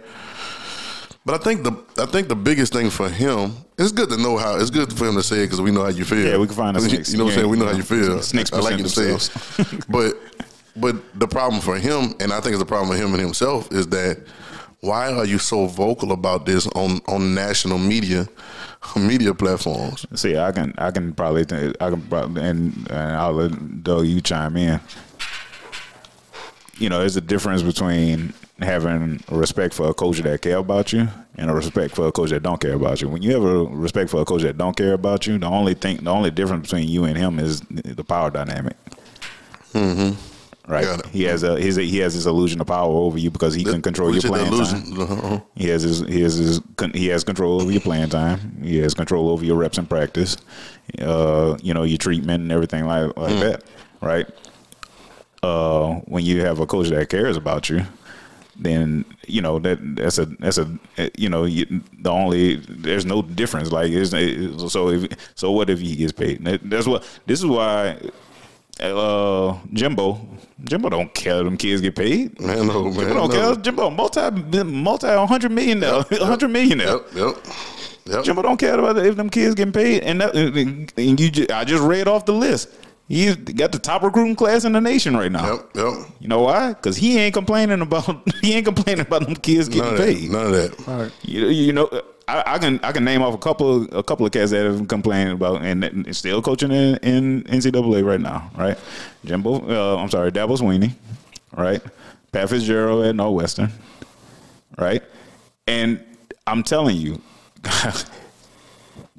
But I think the biggest thing for him, it's good to know how. It's good for him to say it because we know how you feel. Yeah, we can find the snakes. You know what I'm saying? We know how you feel. Snakes I like you to say themselves. it. But the problem for him, and I think it's a problem for him and himself, is that why are you so vocal about this on national media platforms? See, I can probably, and I'll let Doug, you chime in. There's a difference between having respect for a coach that care about you and a respect for a coach that don't care about you. When you have a respect for a coach that don't care about you, the only difference between you and him is the power dynamic. Mm-hmm. Right, he has this illusion of power over you because he can control your playing time. He has control over your playing time. He has control over your reps in practice. Your treatment and everything like that. Right. When you have a coach that cares about you, then there's no difference. Like so what if he gets paid? This is why. Jimbo don't care them kids get paid. Man, no, man. Jimbo don't care. Jimbo multi $100 million. $100 million. Yep. Jimbo don't care about if them kids getting paid. And I just read off the list. He's got the top recruiting class in the nation right now. Yep. You know why? Because he ain't complaining about them kids getting paid. None of that. All right. I can name off a couple of cats that have complained about and still coaching in NCAA right now, right? Dabo Sweeney, right? Pat Fitzgerald at Northwestern, right? And I'm telling you,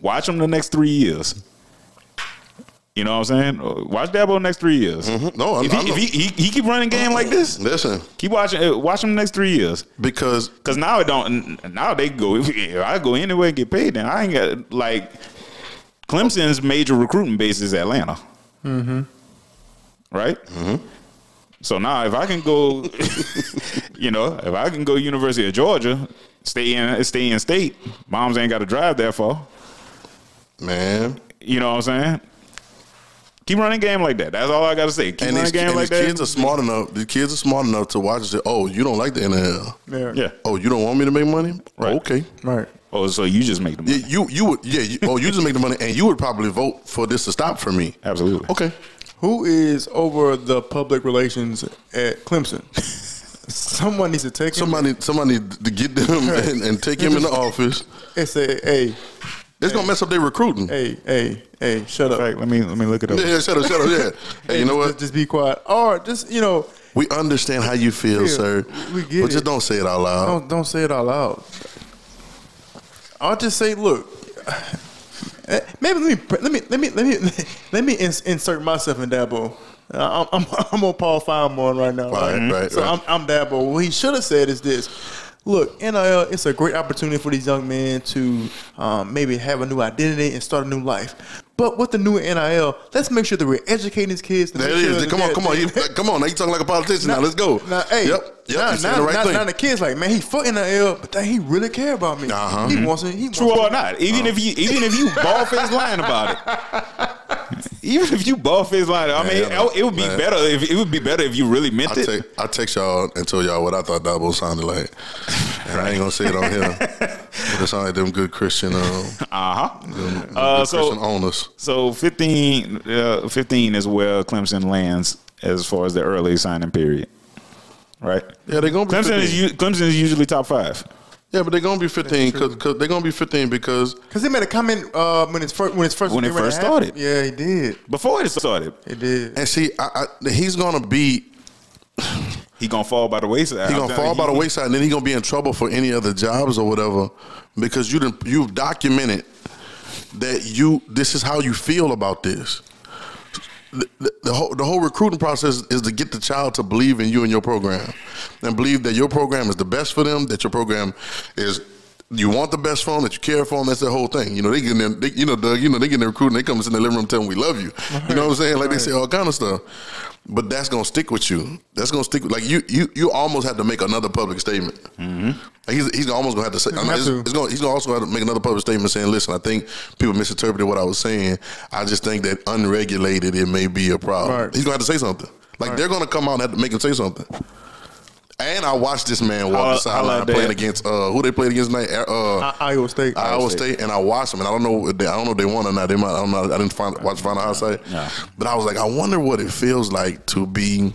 watch them the next 3 years. You know what I'm saying? Watch Dabo the next 3 years. Mm-hmm. No, if he keep running game like this, listen, keep watch him the next 3 years because now it don't. Now they go. If I go anywhere and get paid, then I ain't got like Clemson's major recruiting base is Atlanta. Mm-hmm. Right. Mm-hmm. So now if I can go, if I can go University of Georgia, stay in state, moms ain't got to drive that far. Man, you know what I'm saying? Keep running game like that. That's all I got to say. Keep running game like that. The kids are smart enough to watch and say, "Oh, you don't like the NIL? Yeah. Oh, you don't want me to make money? Right. Okay. Right. Oh, so you just make the money? Yeah, you would. Yeah. You just make the money, and you would probably vote for this to stop for me. Absolutely. Okay. Who is over the public relations at Clemson? Someone needs to take him. Somebody needs to get them and take him in the office and say, "Hey." It's gonna mess up their recruiting. Hey, shut up. Right, let me look it up. Yeah, shut up. Yeah. Hey, you know what? Just be quiet. Or just we understand how you feel, sir. We get but just don't say it out loud. Don't say it out loud. I'll just say, look. Maybe let me insert myself in Dabo. I'm on Paul Fineborn right now. Right. So I'm Dabo. What he should have said is this. Look, NIL, it's a great opportunity for these young men to maybe have a new identity and start a new life. But with the new NIL, let's make sure that we're educating these kids. There it is. Come on. Now you talking like a politician. Now let's go. Hey, yep. Now the kids like, man, he for NIL, but then he really care about me. Uh-huh. He wants it. True or not? Even if you ball face lying about it. Even if you ball face lying, it would be better if you really meant it. I text y'all and told y'all what I thought Dabo sounded like, and I ain't gonna say it on here. But it sounded like them good Christian, Christian owners. So 15 is where Clemson lands as far as the early signing period, right? Yeah, they're gonna be Clemson is usually top 5. Yeah, but they're gonna be 15 because they're gonna be 15 because he made a comment when it first started. Yeah, he did. Before it started, he did. And see, he's gonna be. He gonna fall by the wayside. He gonna fall by the wayside, and then he gonna be in trouble for any other jobs or whatever because you've documented that this is how you feel about this. The whole recruiting process is to get the child to believe in you and your program, and believe that your program is the best for them. That your program is, you want the best for them. That you care for them. That's the whole thing. They get in. Doug. They get in recruiting. They come in the living room, tell them we love you. You know what I'm saying? Like they say all kind of stuff. But that's gonna stick with you. That's gonna stick. Like you almost have to make another public statement. Mm-hmm. Like he's almost gonna have to say. He's gonna also have to make another public statement saying, "Listen, I think people misinterpreted what I was saying. I just think that unregulated it may be a problem." Right. He's gonna have to say something. Like they're gonna come out and have to make him say something. And I watched this man walk the sideline playing against who they played against tonight. Iowa State. Iowa State, and I watched them, and I don't know if they won or not. They might. I didn't watch final highlight. No. But I was like, I wonder what it feels like to be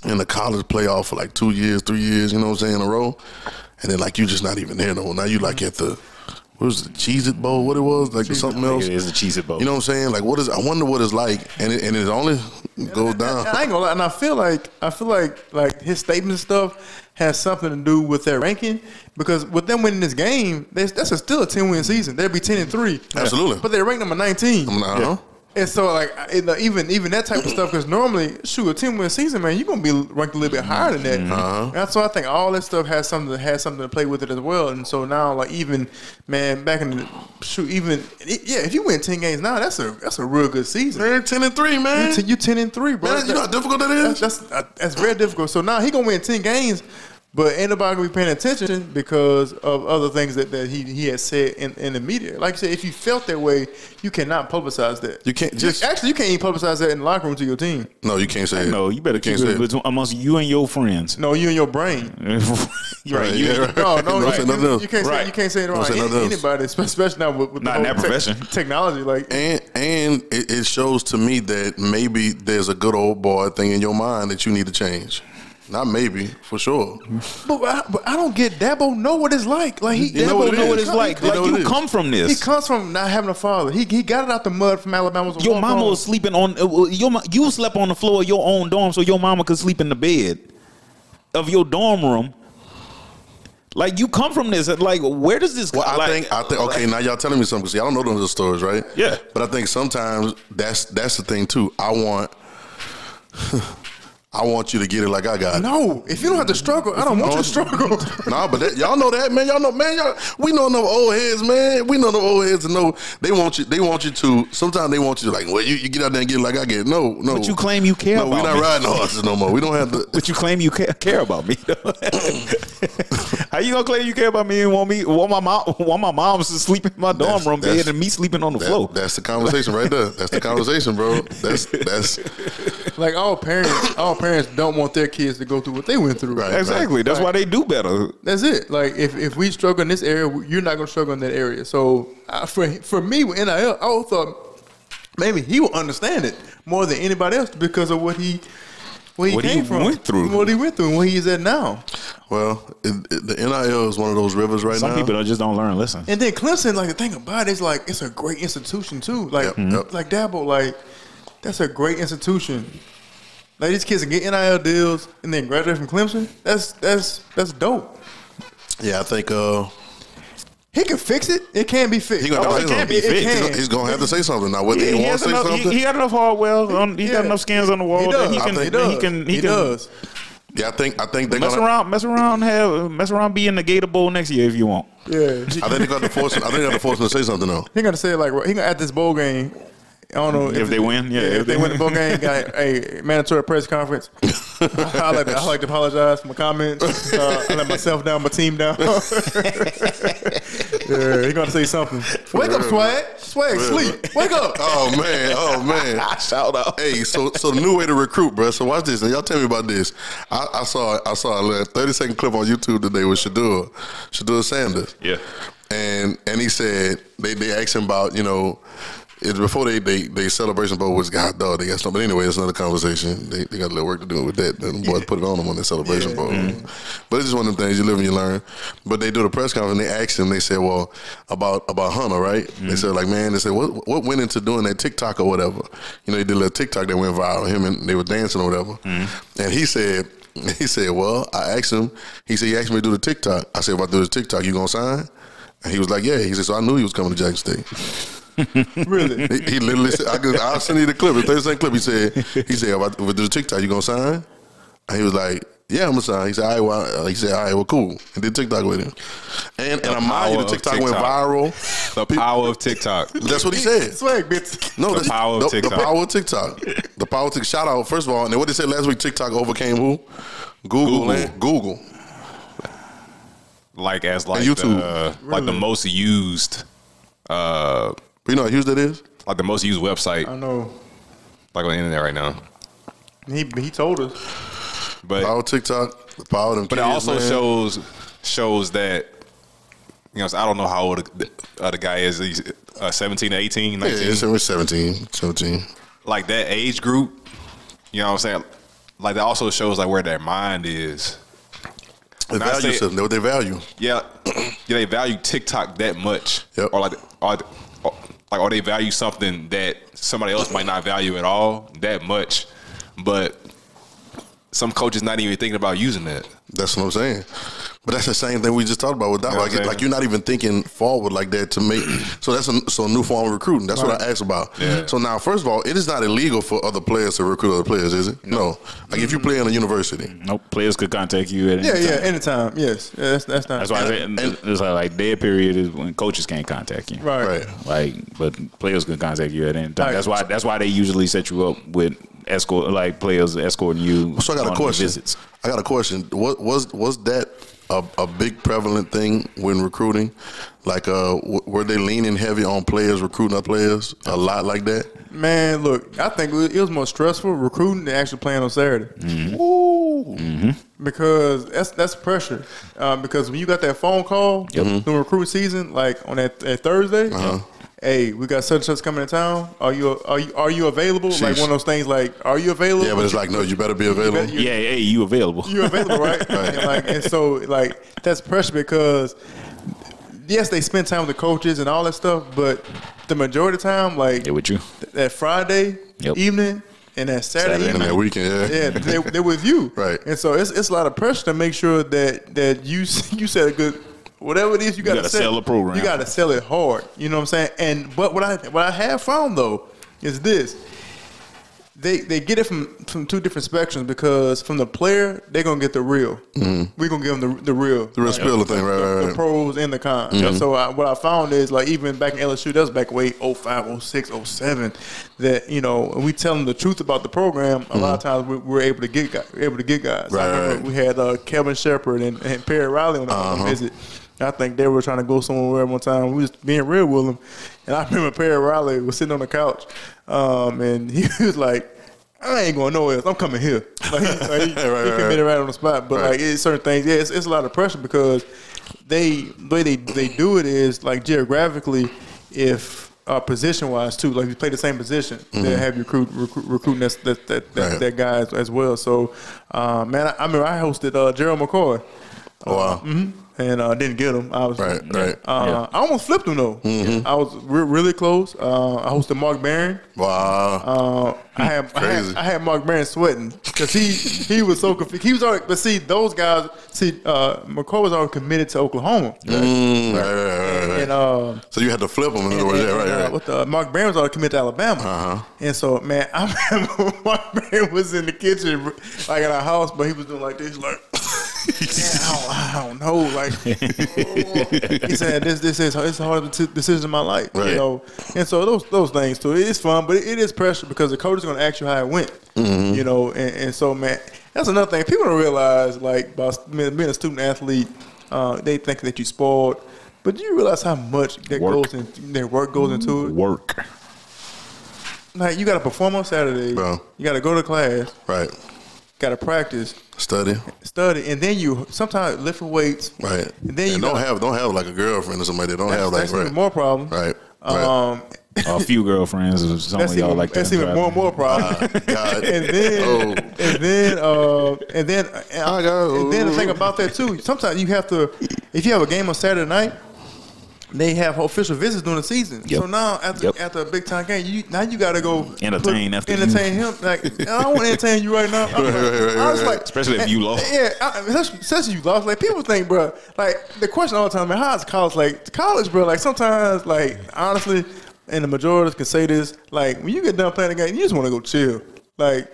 in the college playoff for like 2 years, 3 years. You know what I'm saying, in a row, and then like you just not even there no more. Now you like at the. What was the Cheez-It Bowl? What it was? Like something else? It is the Cheez-It Bowl. You know what I'm saying? Like I wonder what it's like, and it only goes down. I ain't gonna lie, and I feel like his statement and stuff has something to do with their ranking, because with them winning this game, that's still a 10-win season. They'd be 10-3. Absolutely. But they're ranked number 19. Uh-huh. And so, like, even that type of stuff, because normally, a 10-win season, man, you're gonna be ranked a little bit higher than that. Mm-hmm. And so I think all that stuff has something to play with it as well. And so now, like, even man, back in the if you win 10 games now, that's a real good season. Man, 10-3, man. You 10-3, bro. Man, you know how difficult that is. That's very difficult. So now he gonna win 10 games. But ain't nobody gonna be paying attention because of other things that he has said in the media. Like I said, if you felt that way, you cannot publicize that. You can't you can't even publicize that in the locker room to your team. No, you can't say it. No, you better keep it amongst you and your friends. No, you and your brain. Right. No, you can't say it around anybody, especially now with not in that profession. Technology, like and it shows to me that maybe there's a good old boy thing in your mind that you need to change. Not maybe, for sure. But I don't get Dabo know what it's like. Like know what it's like. Like you come from this. He comes from not having a father. He got it out the mud from Alabama. Your mama was sleeping on you slept on the floor of your own dorm so your mama could sleep in the bed of your dorm room. Like you come from this. Like where does this? Well, I think. Okay, now y'all telling me something. See, I don't know those stories, right? Yeah. But I think sometimes that's the thing too. I want you to get it like I got it. No, if you don't have to struggle, I don't want you to struggle. Nah, but y'all know that, man. We know enough old heads, man. We know enough old heads to know they want you to. Sometimes they want you to, like, well, you get out there and get it like I get it. No. But you claim you care about me. No, we're not riding horses no more. We don't have to. But you claim you care about me. How you gonna claim you care about me and want my mom's to sleep in my dorm room bed and me sleeping on the floor? That's the conversation right there. That's the conversation, bro. That's like all parents don't want their kids to go through what they went through. Right, exactly. That's why they do better. That's it. Like if we struggle in this area, you're not gonna struggle in that area. So for me with NIL, I thought maybe he will understand it more than anybody else because of what he came from, went through, what he went through, and where he is at now. Well, the NIL is one of those rivers right now. Some people just don't learn. Listen, and then Clemson, like the thing about it is, like it's a great institution too. Like like Dabo, like that's a great institution. Like these kids can get NIL deals and then graduate from Clemson. That's dope. Yeah, I think he can fix it. It can be fixed. It can be fixed. He's gonna have to say something now. Whether he wants to say something, he got enough hardware. He got enough skins on the wall. He does. Yeah, I think they're mess around, be in the Gator Bowl next year if you want. Yeah, I think they got to force him. To say something though. He got to say it like he gonna at this bowl game. I don't know if they win. Yeah, if they win the bowl game, got a mandatory press conference. I like to apologize for my comments. I let myself down, my team down. Yeah, he gonna say something. Wake up, Swag, sleep. Wake up. Oh man. Shout out. Hey, so the new way to recruit, bro. So watch this, and y'all tell me about this. I saw a little 30-second clip on YouTube today with Shedeur Sanders. Yeah, and he said they asked him about before they celebration bowl was God dog. They got something. But anyway, it's another conversation. They got a little work to do with that. The boys put it on them on their celebration bowl. But it's just one of them things you live and you learn. But they do the press conference and they asked him. They said, well, about Hunter, right? They said like, man, they said what went into doing that TikTok or whatever. You know, he did a little TikTok that went viral. Him and they were dancing or whatever. And he said, well, I asked him. He said he asked me to do the TikTok. I said, if I do the TikTok, you gonna sign? And he was like, yeah. He said, so I knew he was coming to Jackson State. Really? He literally said, I'll send you the clip, the 30-second clip. He said, if I do the TikTok, you gonna sign? And he was like, yeah, I'm gonna sign. He said, all right, well, cool. And did TikTok with him. And I mind you, the TikTok went viral. The power of TikTok. That's what he said. Swag, bitch. No, the power of TikTok. The power of TikTok. The power of TikTok. Shout out, first of all, and then what they said last week, TikTok overcame who? Google. Like as and YouTube. Like the most used. You know how huge that is? Like the most used website. I know. Like on the internet right now. He told us. But power of TikTok, the power of them But kids, it also man. shows that, you know, I don't know how old the guy is. He's 17, 18, 19. Yeah, it's 17. Like that age group, you know what I'm saying? Like that also shows like where their mind is. They value something. What they value. Yeah, they value TikTok that much. Yep. Or they value something that somebody else might not value at all that much. But some coaches not even thinking about using that. That's what I'm saying. But that's the same thing we just talked about with that. Like you're not even thinking forward like that to make. So that's a new form of recruiting. That's what I asked about. Yeah. So now, first of all, it is not illegal for other players to recruit other players, is it? No. Like if you play in a university. Nope. Players could contact you at any time. Yeah, anytime. Yes. Yeah, that's not. That's why I said it's like dead period is when coaches can't contact you. Right. Like, but players can contact you at any time. Right. That's why they usually set you up with players escorting you. So I got a question. Visits. I got a question. Was that a big prevalent thing when recruiting? Like, were they leaning heavy on players recruiting other players a lot like that? Man, look, I think it was more stressful recruiting than actually playing on Saturday. Because that's pressure. Because when you got that phone call during recruiting season, like on that Thursday. Hey, we got such and such coming to town. Are you available? Sheesh. Like one of those things. Like, are you available? Yeah, but it's like, no, you better be available. You available? You available, right? Right. And so that's pressure because yes, they spend time with the coaches and all that stuff, but the majority of the time, like with you that Friday evening and that Saturday evening, and that weekend, they're with you, right? And so it's a lot of pressure to make sure that you set a good. Whatever it is, you got to sell the program. You got to sell it hard. You know what I'm saying? But what I have found though is this: they get it from two different spectrums because from the player they're gonna get the real. We're gonna give them the real, spill thing, right? The pros and the cons. So what I found is like even back in LSU, that was back way 05, 06, 07. That we tell them the truth about the program. A lot of times we're able to get guys. Right, I remember we had Kevin Shepard and Perry Riley on the visit. I think they were trying to go somewhere one time. We was being real with them. And I remember Perry Riley was sitting on the couch, and he was like, I ain't going nowhere else. I'm coming here. He committed right on the spot. But it's certain things, it's a lot of pressure because the way they do it is like geographically, if position-wise too, like if you play the same position, they have you recruiting that guy as well. So, man, I remember I hosted Gerald McCoy. Oh, wow. And didn't get him. I was right. I almost flipped him though. I was really close. I hosted Mark Barron. Wow. I had Mark Barron sweating because he was so confused. He was already, but see those guys. McCoy was already committed to Oklahoma. Right. And so you had to flip him in other words. Right. Mark Barron was already committed to Alabama. And so man, I remember Mark Barron was in the kitchen like at our house, but he was doing like this, like. I don't know. Like he said, this is it's the hardest decision of my life. Right. And so those things too. It's fun, but it is pressure because the coach is going to ask you how it went. And so man, that's another thing. People don't realize like about being a student athlete, they think that you spoiled, but do you realize how much their work goes into it? Work. Like you got to perform on Saturday. Bro. You got to go to class. Right. Got to practice, study, and then you sometimes lift weights, right? And then you don't have like a girlfriend or somebody that don't have like that's more problem, right? a few girlfriends. Or some of y'all like that. That's even more problem. God. And then the thing about that too, sometimes you have to, if you have a game on Saturday night, they have official visits during the season. Yep. So now after a big time game, you got to go entertain him. Like, I don't want to entertain you right now. Right. Especially if you lost. Yeah, especially you lost. Like, people think, bro, like, the question all the time, man, how's college? Like, college, bro, like, sometimes, like, honestly, and the majority can say this, like, when you get done playing the game, you just want to go chill. Like,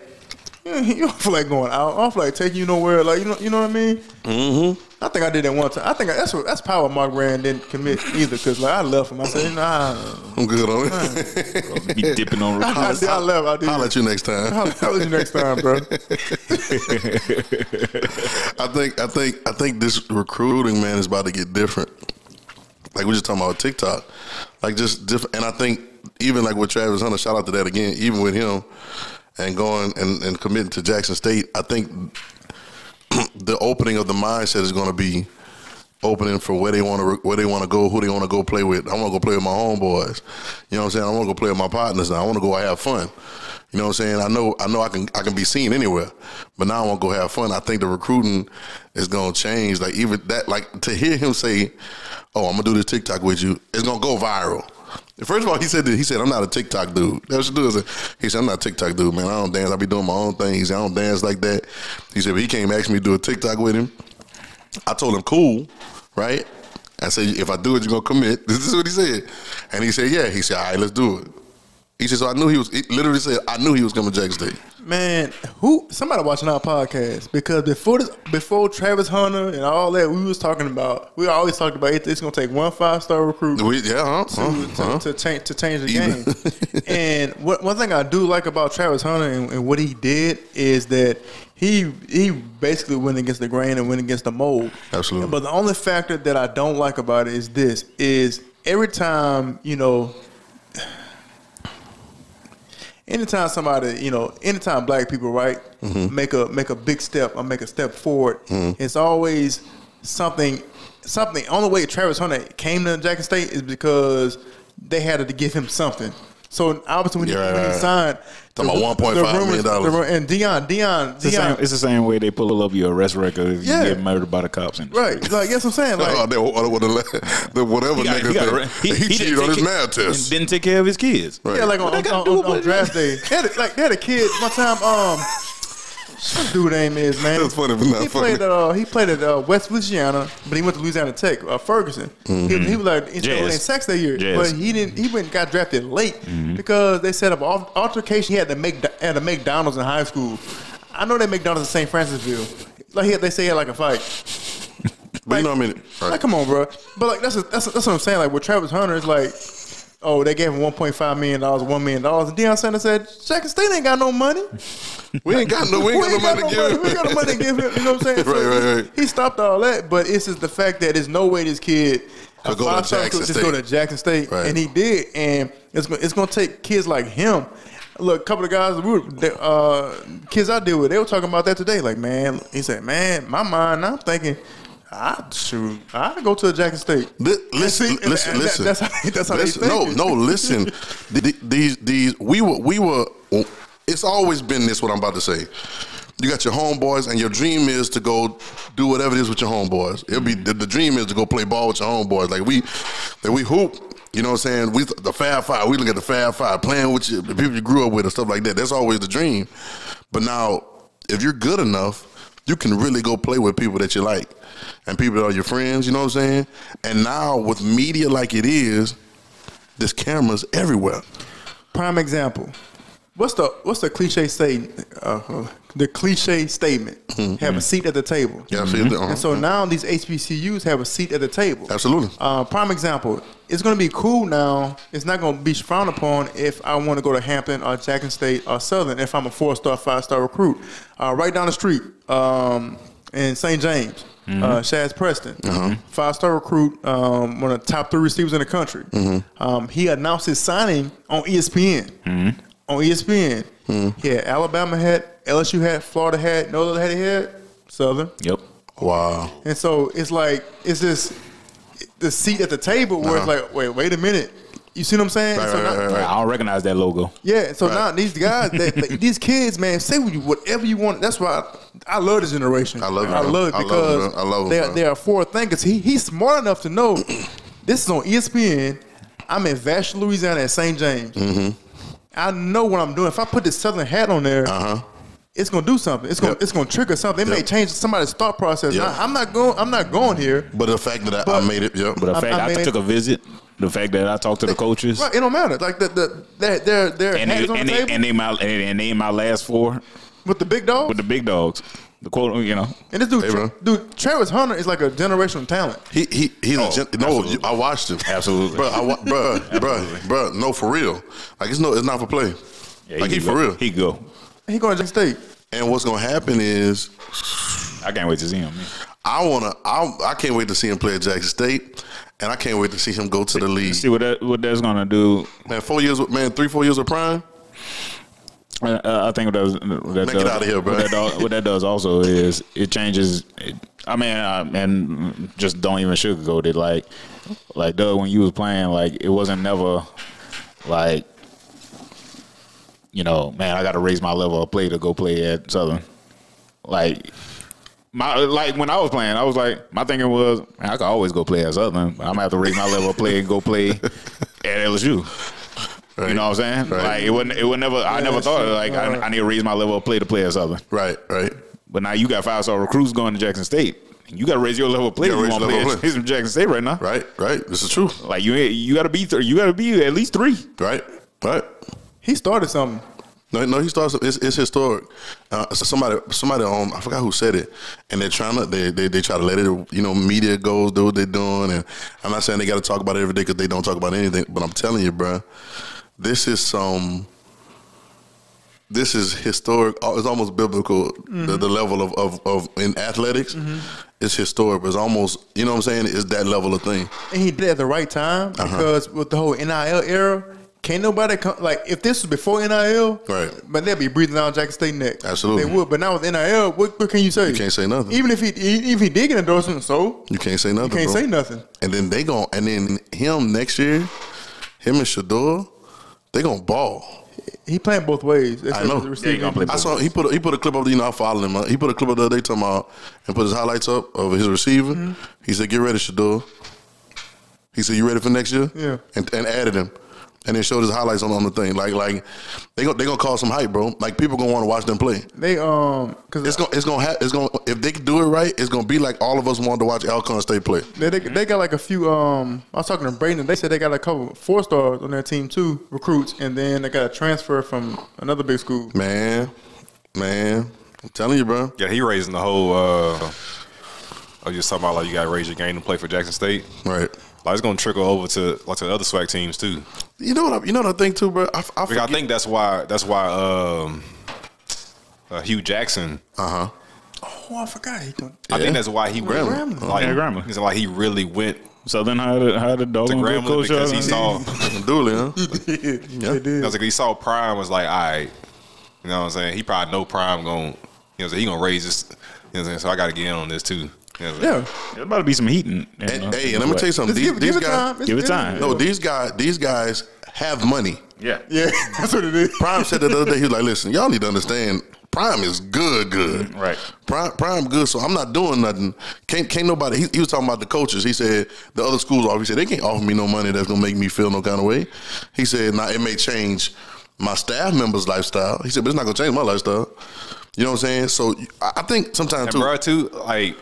you don't feel like going out. I don't feel like taking you nowhere. Like, you know what I mean? Mm-hmm. I think I did that one time. I think that's power Mark Brand didn't commit either, because, like, I left him. I said, nah. I'm good on it. Be dipping on recruits. I left. I did. I'll let you next time. I'll let you next time, bro. I think this recruiting, man, is about to get different. Like, we're just talking about TikTok. Like, just different. And I think even like with Travis Hunter, shout out to that again, even with him and going and committing to Jackson State, I think the opening of the mindset is going to be opening for where they want to go, who they want to go play with. I want to go play with my homeboys. You know what I'm saying? I want to go play with my partners now. I want to go have fun. You know what I'm saying? I know I can be seen anywhere, but now I want to go have fun. I think the recruiting is going to change. Like, even that, like, to hear him say, "Oh, I'm gonna do this TikTok with you," it's gonna go viral. First of all, he said, I'm not a TikTok dude. That's what he said. He said, I'm not a TikTok dude, man. I don't dance. I be doing my own thing. He said, I don't dance like that. He said, but he came ask me to do a TikTok with him. I told him, cool, right? I said, if I do it, you're going to commit. This is what he said. And he said, yeah. He said, all right, let's do it. He said, so I knew he literally said, I knew he was coming to Jackson State. Man, somebody watching our podcast, because before Travis Hunter and all that, we always talked about it's going to take one 5-star recruit to change the game. And one thing I do like about Travis Hunter and what he did is that he basically went against the grain and went against the mold. Absolutely. But the only factor that I don't like about it is every time, anytime black people, right, make a big step or make a step forward, it's always something. Only way Travis Hunter came to Jackson State is because they had to give him something. So obviously when he signed, talking about $1.5 million. And Dion, it's the same way they pull up your arrest record if you get murdered by the cops. Right, like, that's what I'm saying. Like, whatever nigga he cheated on his math test and didn't take care of his kids. Right. Yeah, like on draft day, they had a kid one time. What dude name is, man? That's funny, but not funny. He played at West Louisiana, but he went to Louisiana Tech. Ferguson. He was like in sex that year, but he didn't. He went and got drafted late because they set up altercation. He had to make McDonald's in high school. I know they McDonald's in St. Francisville. Like they say he had like a fight. But you know what I mean? Right. Like, come on, bro. But like that's what I'm saying. Like with Travis Hunter, it's like, oh, they gave him $1.5 million, $1 million. And Deion Sanders said, Jackson State ain't got no money. We ain't got no money to give him. We ain't got no money to give him. You know what I'm saying? Right. He stopped all that, but it's just the fact that there's no way this kid could go to Jackson State. Right. And he did. And it's going to take kids like him. Look, a couple of guys, kids I deal with, they were talking about that today. Like, man, he said, man, my mind, I'm thinking, I'd go to a Jackson State. Listen. That's how they think. No, listen. We were. It's always been this. What I'm about to say. You got your homeboys, and your dream is to go do whatever it is with your homeboys. It'll be the dream is to go play ball with your homeboys. Like we hoop. You know what I'm saying? The Fab Five. We look at the Fab Five, playing with the people you grew up with and stuff like that. That's always the dream. But now, if you're good enough, you can really go play with people that you like and people that are your friends. You know what I'm saying? And now with media like it is, there's cameras everywhere. Prime example. What's the cliche statement? The cliche statement: have a seat at the table. Yeah, and so now these HBCUs have a seat at the table. Absolutely. Prime example: it's going to be cool now. It's not going to be frowned upon if I want to go to Hampton or Jackson State or Southern. If I'm a 4-star, 5-star recruit, right down the street in St. James. Shaz Preston, 5-star recruit, one of the top 3 receivers in the country. He announced his signing on ESPN. On ESPN, he had Alabama hat, LSU hat, Florida hat, no other hat he had, Southern. Yep. Wow. And so it's like, it's this the seat at the table where it's like, wait a minute. You see what I'm saying? Right, So now, right. I don't recognize that logo. Yeah, so now these guys, these kids, man, say whatever you want. That's why I love this generation. I love it, I bro. love it I love it, because bro. I love it, bro. they are forward thinkers. He's smart enough to know this is on ESPN. I'm in Vashon, Louisiana at St. James. Mm-hmm. I know what I'm doing. If I put this Southern hat on there, it's gonna do something. It's gonna trigger something. It may change somebody's thought process. Yep. Now, I'm not going here. But the fact that I made it, But the fact I took a visit, the fact that I talked to the coaches, Right, it don't matter. Like their and hands on the table and name my last four with the big dogs. with the big dogs. The quote, And this dude, Hey, bro. Travis Hunter is like a generational talent. he's I watched him. Absolutely. Bro, no, for real. Like it's not for play. Yeah, Like he for real. He go. He going to Jackson State. And what's gonna happen is I can't wait to see him. Man. I can't wait to see him play at Jackson State, and I can't wait to see him go to the league. See what that's gonna do. Man, 4 years, 3-4 years of prime. I think Man, get out of here, bro. What that does also is it changes. And just don't even sugarcoat it. Like Doug, when you was playing, like it wasn't never like, man, I got to raise my level of play to go play at Southern. Like when I was playing, I was like, my thinking was, man, I could always go play at Southern. But I'm gonna have to raise my level of play and go play at LSU. Right. You know what I'm saying? Right. Like it would never. I never thought of it. Like I need to raise my level of play to play at Southern. Right. But now you got 5-star recruits going to Jackson State. You got to raise your level of play. You want to play at Jackson State right now. Right. This is true. Like you got to be at least 3. Right. He started something. No, he starts. It's historic. So somebody on, I forgot who said it, and they're trying to they try to let it, media goes, do what they're doing, and I'm not saying they got to talk about it every day because they don't talk about anything, but I'm telling you, bro, this is historic. It's almost biblical. The level of in athletics is historic. It's almost, you know what I'm saying? It's that level of thing. And he did it at the right time because with the whole NIL era, can't nobody come. Like if this was before NIL, Right. But they'd be breathing down Jackson State neck. Absolutely. They would. But now with NIL, what can you say? You can't say nothing. Even if he did get an endorsement, so You can't say nothing. you can't bro. say nothing. And then then him next year, him and Shador, they gonna ball. He playing both ways. I know. Yeah, he gonna play I saw he put a clip up. I followed him. He put a clip up the other day talking about and put his highlights up of his receiver. He said, "Get ready, Shador." He said, "You ready for next year?" Yeah. And added him, and then showed his highlights on the thing. Like they gonna cause some hype, bro. Like people gonna want to watch them play. They because It's gonna if they can do it right, it's gonna be like all of us wanted to watch Alcorn State play. they got like a few. I was talking to Brayden. They said they got a couple 4-stars on their team too, recruits, and then they got a transfer from another big school. Man, I'm telling you, bro. Yeah, he raising the whole. I was just talking about like you got to raise your game to play for Jackson State. Right. Like it's gonna trickle over to the other SWAC teams too. You know what I think too, bro. I think that's why Hugh Jackson. Oh, I forgot. I think that's why he went. Grambling. Grambling. It's like he really went Southern had a dog to on good Grambling coach. because he saw. Dooley, huh? They did. I was like, he saw Prime was like, all right, you know what I'm saying? He probably know Prime going, he gonna raise this. You know what I'm saying? So I got to get in on this too. You know what I'm saying? Yeah. There's about to be some heat. And And let me tell you something. Just These give it guys, time. Give it time. no, these guys have money. Yeah. Yeah, that's what it is. Prime said that the other day. He was like, "Listen, y'all need to understand. Prime is good. Right. Prime good. So I'm not doing nothing. Can't nobody." He was talking about the coaches. He said the other schools offer. He said they can't offer me no money that's gonna make me feel no kind of way. He said, "Now it may change my staff members' lifestyle." He said, "But it's not gonna change my lifestyle." You know what I'm saying? So I think sometimes And too. bro, too, like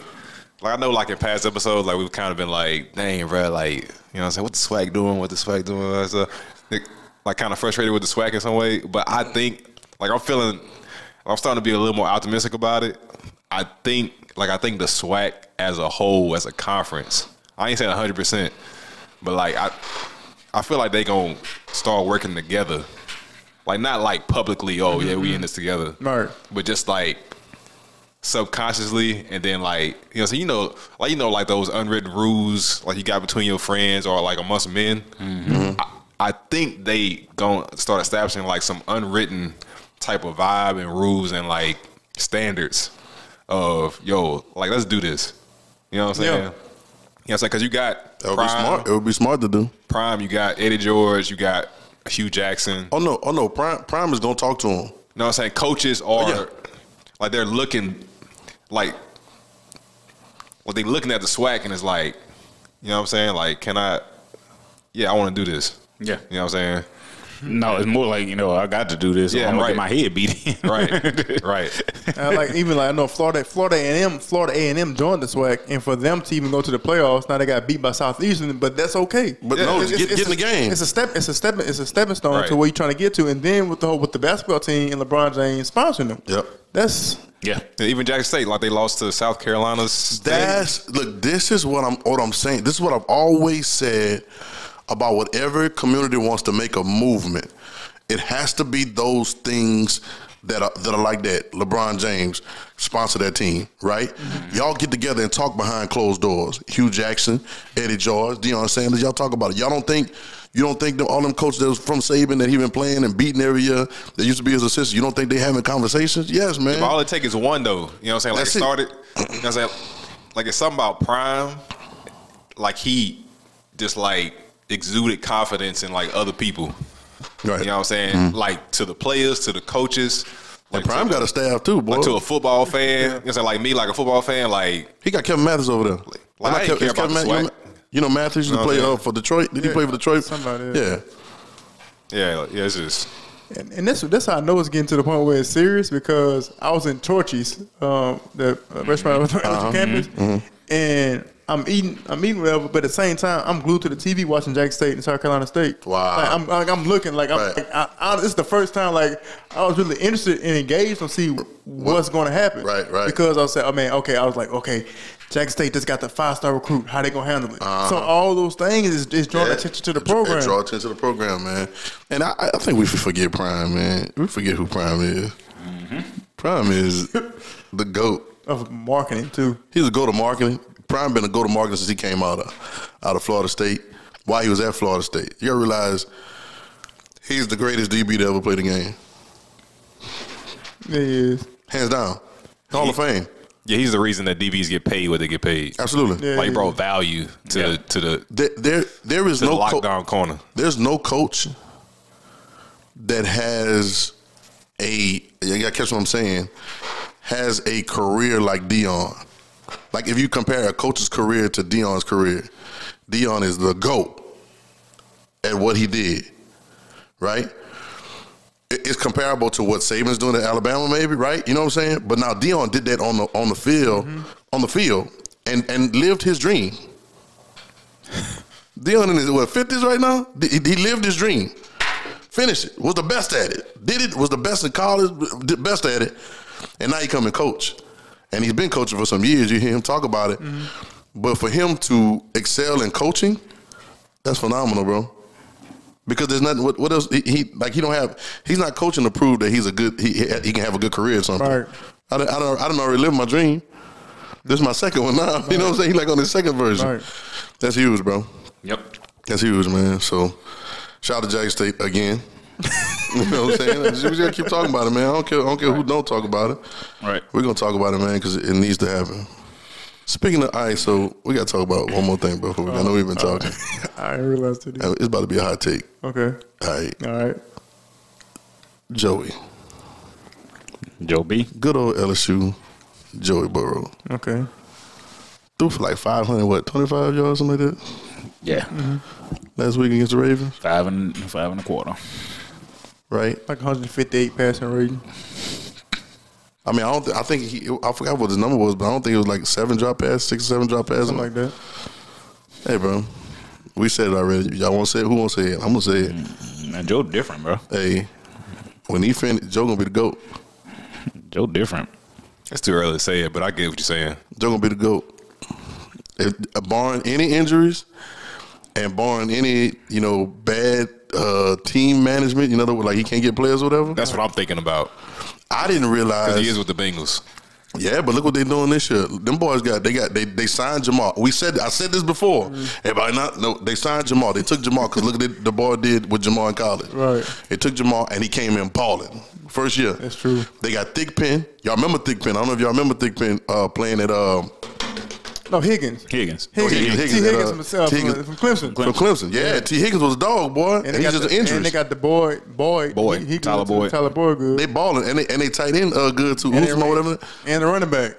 I know, like in past episodes, like we've kind of been like, dang, bro, like, you know what I'm saying? What the SWAC doing? Like kind of frustrated with the SWAC in some way. But I think, like I'm starting to be a little more optimistic about it. I think the SWAC as a whole, as a conference, I ain't saying 100%, but like I feel like they gonna start working together. Like not like publicly, oh yeah, we in this together. Right. But just like subconsciously, and then like like those unwritten rules like you got between your friends or like amongst men. I think they gonna start establishing like some unwritten type of vibe and rules and like standards of like let's do this. You know what I'm saying? Yeah, because you got That would Prime, be smart. It would be smart to do. Prime, you got Eddie George, you got Hugh Jackson. Oh no. Prime is gonna talk to him. You know what I'm saying? Coaches are like they're looking like they looking at the SWAC and it's like, you know what I'm saying? Like, I want to do this. Yeah. You know what I'm saying? No, it's more like, I got to do this. Yeah, I'm gonna right. get my head beat in. Right. I know Florida A&M joined the SWAC, and for them to even go to the playoffs, now they got beat by Southeastern, but that's okay. But get in the game. It's a stepping stone Right. to where you're trying to get to, and then with the basketball team and LeBron James sponsoring them. Yep. That's Yeah. Even Jackson State, like they lost to South Carolina State. This is what I'm saying. This is what I've always said about whatever community wants to make a movement. It has to be those things that are like that. LeBron James sponsor that team, right? Mm-hmm. Y'all get together and talk behind closed doors. Hugh Jackson, Eddie George, Deion Sanders, y'all talk about it. You don't think all them coaches that was from Saban that he been playing and beating every year that used to be his assistant, you don't think they having conversations? Yes, man. But all it takes is one, though. You know what I'm saying? Like That's it started, you know what I'm saying? Like it's something about Prime, like he just like exuded confidence in like other people. Right. You know what I'm saying? Mm-hmm. Like to the players, to the coaches. Like and Prime got a staff too, boy. Like to a football fan. You know what I'm saying? Like me, like a football fan, like he got Kevin Mathis over there. Like I ain't care about the SWAC. You know Mathis used to play for Detroit. Did he play for Detroit? somebody. Yeah, it's just. And that's how I know it's getting to the point where it's serious, because I was in Torchy's, the restaurant on the campus, and I'm eating whatever, but at the same time I'm glued to the TV watching Jackson State and South Carolina State. Wow. I'm looking like this is the first time like I was really interested and engaged to see what's going to happen. Right. Because I was saying, I was like, okay, Jackson State just got the 5-star recruit. How they gonna handle it? So all those things is drawing attention to the program. Draw attention to the program, man. And I think we forget Prime, man. We forget who Prime is. Mm-hmm. Prime is the GOAT of marketing too. He's a go to marketing. Prime been a go to marketing since he came out of Florida State. While he was at Florida State, you gotta realize he's the greatest DB to ever play the game. Yeah, he is. Hands down, Hall of Fame. Yeah, he's the reason that DBs get paid what they get paid. Absolutely. Like he brought value to the there is no lockdown corner. There's no coach that has you gotta catch what I'm saying, has a career like Deion. Like if you compare a coach's career to Deion's career, Deion is the GOAT at what he did, right? It's comparable to what Saban's doing at Alabama, maybe, right? You know what I'm saying? But now Deion did that on the field, and lived his dream. Deion in his 50s right now. He lived his dream, finished it, was the best at it, did it, was the best in college, did best at it, and now he come and coach, and he's been coaching for some years. You hear him talk about it, but for him to excel in coaching, that's phenomenal, bro. Because there's nothing. What else? He's not coaching to prove that he's a good. He can have a good career or something. Right. I don't already live my dream. This is my second one now. Right. You know what I'm saying? He's like on his second version. Right. That's huge, bro. Yep. That's huge, man. So, shout out to Jackson State again. You know what I'm saying? We just gotta keep talking about it, man. I don't care who don't talk about it. Right. We're gonna talk about it, man, because it needs to happen. Speaking of ice, so we got to talk about one more thing, bro. I know we've been talking. I didn't realize that. It's about to be a hot take. Okay. All right. Joey. Joe B. Good old LSU, Joey Burrow. Okay. Threw for like 525 yards, something like that. Yeah. Last week against the Ravens. 5 and a quarter. Right. Like 158 passing rating. I mean, I forgot what his number was, but I don't think it was like 7 drop passes, 6 or 7 drop passes. Something like that. Hey, bro. We said it already. Y'all want to say it? Who want to say it? I'm going to say it. Man, Joe different, bro. Hey, when he finished, Joe going to be the GOAT. Joe different. It's too early to say it, but I get what you're saying. Joe going to be the GOAT. Barring any injuries and barring any, bad team management, like he can't get players or whatever. That's what I'm thinking about. I didn't realize. Because he is with the Bengals. Yeah, but look what they're doing this year. Them boys they signed Jamal. I said this before. Everybody they signed Jamal. They took Jamal because look at what the boy did with Jamal in college. Right. They took Jamal and he came in balling. First year. That's true. They got Thick Pen. Y'all remember Thick Pen? I don't know if y'all remember Thick Pen playing at No, Higgins. Higgins. Higgins. T. Higgins, T. Higgins T. Higgins. from Clemson. From Clemson. Yeah, T. Higgins was a dog, boy. And he's just an injury. And they got the boy. He Tyler Boyd. Tyler Boyd good. They balling, and they tight end good too. Uzma, whatever. And the running back.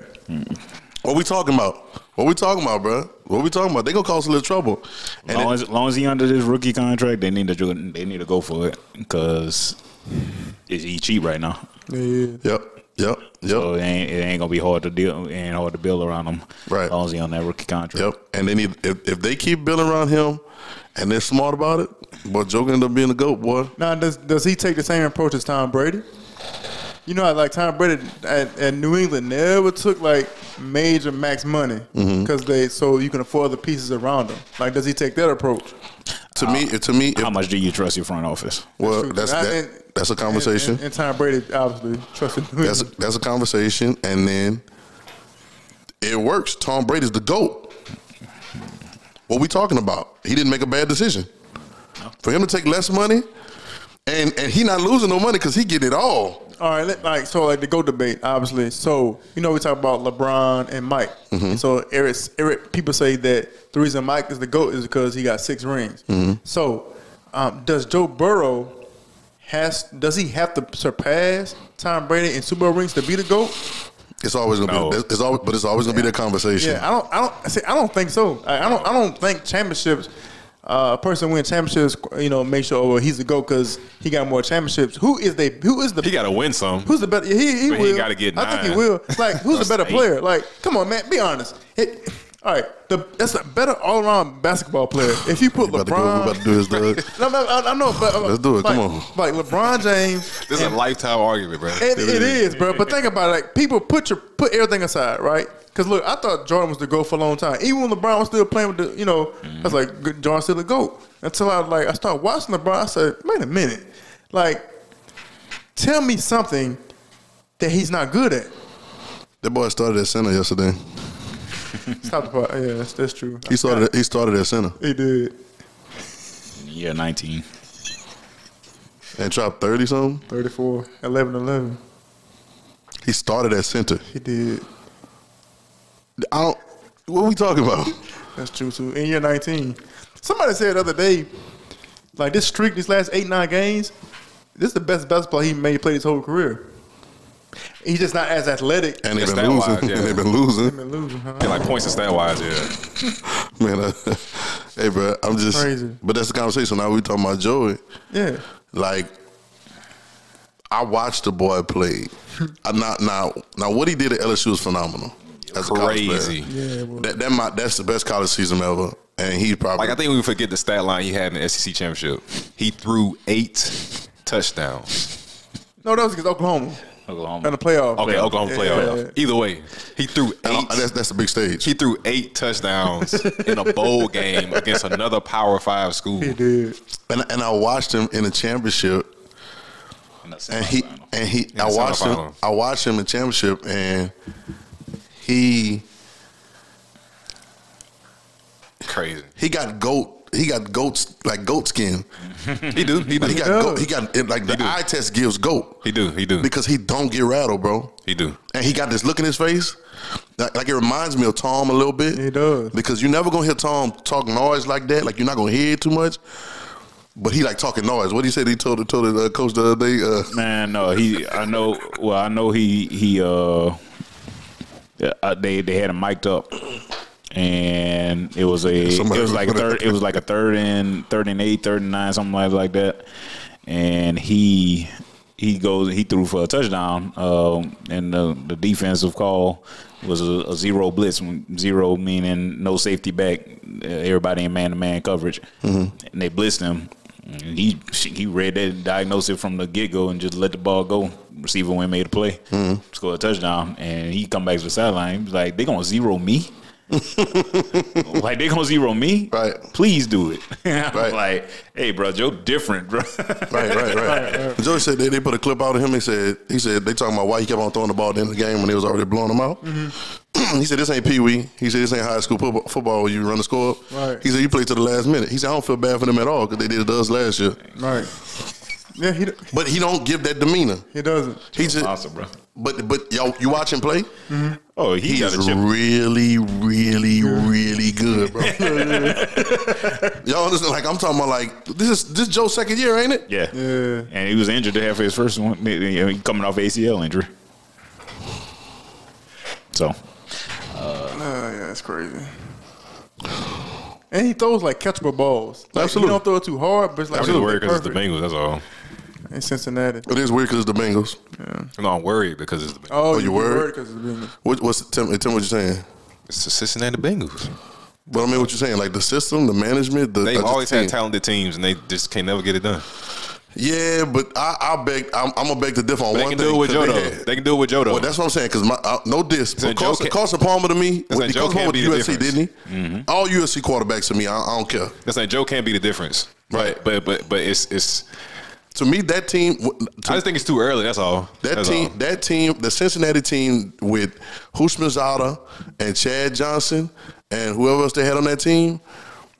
What we talking about? What we talking about, bro? What we talking about? They gonna cause a little trouble. As long as he under this rookie contract, they need to go for it because he cheap right now. Yeah. Yep. So it ain't gonna be hard to deal. It ain't hard to build around him. Right. As long as he on that rookie contract. Yep. And they need if they keep building around him, and they're smart about it, boy, Joe gonna end up being the GOAT, boy. Now, does he take the same approach as Tom Brady? You know, like Tom Brady at New England never took like major max money because so you can afford the pieces around him. Like, does he take that approach? To me, How much do you trust your front office? Well, that's a conversation. And Tom Brady obviously trusted New England. That's a conversation, and then it works. Tom Brady's the GOAT. What we talking about? He didn't make a bad decision. For him to take less money, and he not losing no money because he get it all. All right, like the GOAT debate, obviously. So, you know, we talk about LeBron and Mike. So, Eric, people say that the reason Mike is the GOAT is because he got 6 rings. So, does Joe Burrow does he have to surpass Tom Brady in Super Bowl rings to be the GOAT? It's always gonna be. But it's always gonna be that conversation. Yeah, I don't think so. I don't think championships. A person win championships, you know, make sure he's the GOAT because he got more championships. Who is the? He got to win some. Who's the better? He will. He got to get 9. I think he will. Like, who's the better player? Like, come on, man, be honest. All right, that's a better all-around basketball player. If you put LeBron, we about to do this, Doug. I know, but Let's do it. Like, Come on. like LeBron James. This is a lifetime argument, bro. It is, bro. But think about it. Like, people put everything aside, right? Because look, I thought Jordan was the GOAT for a long time. Even when LeBron was still playing with the, you know, I was like, Jordan's still the GOAT. Until I started watching LeBron, I said, wait a minute, like, tell me something that he's not good at. That boy started at center yesterday. Stop the part. Yeah, that's true. He started at center. He did. Yeah, 19. And dropped 30 something. 34, 11. He started at center. He did. What are we talking about? That's true too. In year 19. Somebody said the other day, like this streak, these last 8-9 games, this is the best basketball he may play his whole career. He's just not as athletic. And they've been losing. Yeah. And they've been losing. They've been losing, huh? Yeah, like points and stat wise, yeah. Man, hey, bro, I'm just crazy. But that's the conversation. Now we talking about Joey. Yeah. Like, I watched the boy play. Now, what he did at LSU was phenomenal. As Crazy. A college player. Yeah, well, That's the best college season ever. And he probably Like, I think we forget the stat line he had in the SEC championship. He threw 8 touchdowns. no, that was against Oklahoma. In the playoff. Okay, Oklahoma playoff. Yeah. Either way, he threw 8. That's the big stage. He threw 8 touchdowns in a bowl game against another Power 5 school. He did. And I watched him in the championship. I watched him in the championship, and he Crazy. He got goat skin. He do. He got like the eye test gives goat. He do. Because he don't get rattled, bro. He do. And he got this look in his face. Like it reminds me of Tom a little bit. He does. Because you never gonna hear Tom talk noise like that. Like you're not gonna hear it too much. But he like talking noise. What he said? He told the coach the other day. Man, no, I know he they had him mic'd up, and it was like a third and 8, 3rd and 9, something like that, and he threw for a touchdown, and the defensive call was a zero blitz, zero meaning no safety back, everybody in man-to-man coverage, and they blitzed him. And he read that diagnosis from the get-go and just let the ball go. Receiver went, made a play, scored a touchdown, and he come back to the sideline. He was like, they going to zero me? Like, they going to zero me? Right. Please do it. I'm Right. like, hey, bro, Joe different, bro. Right. Joey said they put a clip out of him. He said they talking about why he kept on throwing the ball at the end of the game when they was already blowing him out. He said this ain't pee-wee. He said this ain't high school football where you run the score up. Right. He said you played to the last minute. He said I don't feel bad for them at all because they did it to us last year. Right. Yeah, but he don't give that demeanor. he doesn't. He just Awesome, bro. but yo, you watch him play. Oh, He got is a chip. really, really, really good, bro. Y'all understand? Like I'm talking about, like this Joe's second year, ain't it? Yeah. Yeah. And he was injured to have his first one, coming off ACL injury. So, Yeah, it's crazy. And he throws like catchable balls. Like, Absolutely. He don't throw it too hard, but it's like I'm just worried because it's perfect. the Bengals. That's all. In Cincinnati. It is weird because it's the Bengals. No, I'm worried because it's the Bengals. Oh, you you worried? worried because it's the Bengals. What's tell me what you're saying? It's the Cincinnati Bengals. But I mean, what you're saying, like the system, the management, They've just always the team. had talented teams, and they just can't never get it done. Yeah, but I'm gonna beg to differ on But they one can thing. do it with 'cause Joe, they though. had- They can do it with Joe, though. Well, that's what I'm saying. Because no diss, but Joe Carson Palmer to me, Listen, Joe Carson Palmer can't be with the USC, difference. didn't he? All USC quarterbacks to me, I don't care. That's like Joe can't be the difference. Right. But it's. To me, that team, I just think it's too early. That's all. That's all. that team, the Cincinnati team with Husmanzada and Chad Johnson and whoever else they had on that team,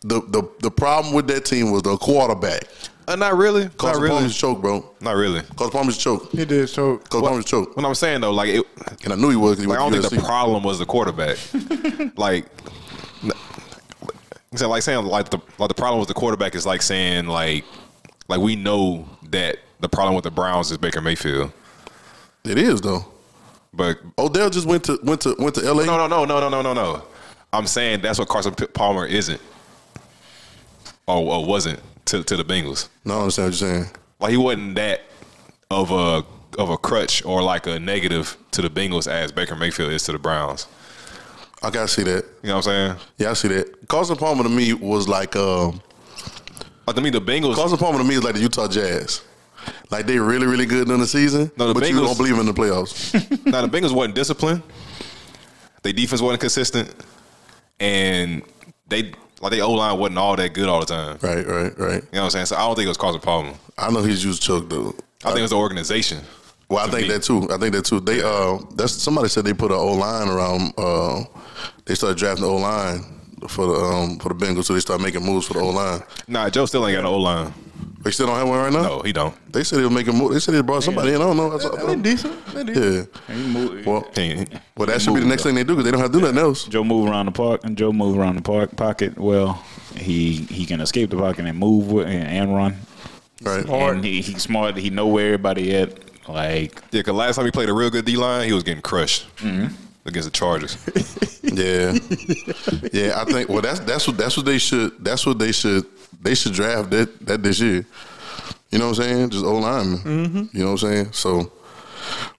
the problem with that team was the quarterback. Not really. Not Carson really. Palmer's choke, bro. Not really. Carson Palmer's choke. He did choke. Carson Palmer's choke. What I'm saying though, like, And I knew he was. 'Cause he I went don't to think the USC. problem was the quarterback. like the problem with the quarterback is like saying like we know that the problem with the Browns is Baker Mayfield, It is though. but Odell just went to LA. no. I'm saying that's what Carson Palmer isn't, or wasn't to the Bengals. No, I understand what you're saying. Like he wasn't that of a crutch or like a negative to the Bengals as Baker Mayfield is to the Browns. I gotta see that. You know what I'm saying? Yeah, I see that. Carson Palmer to me was like Like to me, the Bengals. Carson Palmer to me is like the Utah Jazz. Like they really, really good in the season, No, the but you Bengals- don't believe in the playoffs. Now the Bengals wasn't disciplined. Their defense wasn't consistent, and they O-line wasn't all that good all the time. Right. You know what I'm saying? So I don't think it was causing a problem. I know he's used choke though. I think it was the organization. Well, I to think me. that too. They that's somebody said they put an O line around. They started drafting the O line for the Bengals, so they started making moves for the O line. Nah, Joe still ain't got no O-line. They still don't have one right now. No, he don't. They said they were making moves. They said they brought somebody in. I don't know. They decent. They decent. Yeah. he moved, Well, He- well, that should be the next thing they do because they don't have to do nothing else. Joe moved around the park, and Joe moved around the pocket. Well, he can escape the pocket and move and run. Right. And he's smart. He know where everybody at. Like, Yeah, because last time he played a real good D-line, he was getting crushed against the Chargers. Yeah. Yeah. I think. Well, that's what they should. That's what they should. They should draft that this year. You know what I'm saying? Just O lineman. Mm-hmm. You know what I'm saying? So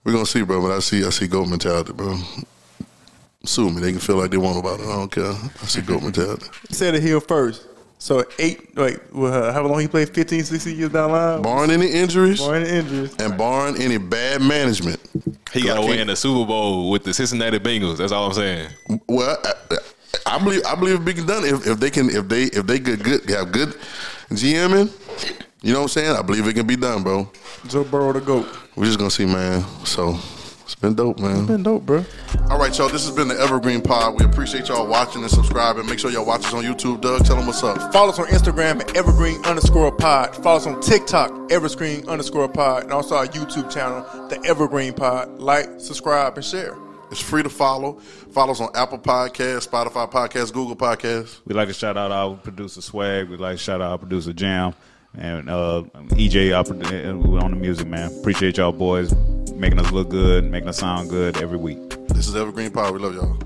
we're gonna see, bro. But I see goat mentality, bro. Sue me. They can feel like they want about it. I don't care. I see goat mentality. He said it here first. So how long he played? 15, 16 years down the line? Barring any injuries Barring the injuries. and barring any bad management. He got to win the Super Bowl with the Cincinnati Bengals. That's all I'm saying. Well, I believe it be done if they have good GMing. You know what I'm saying? I believe it can be done, bro. Joe Burrow the GOAT. We're just gonna see, man. So it's been dope, man. Been dope, bro. All right, y'all. This has been the Evergreen Pod. We appreciate y'all watching and subscribing. Make sure y'all watch us on YouTube. Doug, tell them what's up. Follow us on Instagram at evergreen_pod. Follow us on TikTok, evergreen_pod. And also our YouTube channel, the Evergreen Pod. Like, subscribe, and share. It's free to follow. Follow us on Apple Podcasts, Spotify Podcasts, Google Podcasts. we'd like to shout out our producer Swag. We'd like to shout out our producer Jam. And EJ on the music, man. Appreciate y'all boys making us look good, making us sound good every week. This is Evergreen Pod. We love y'all.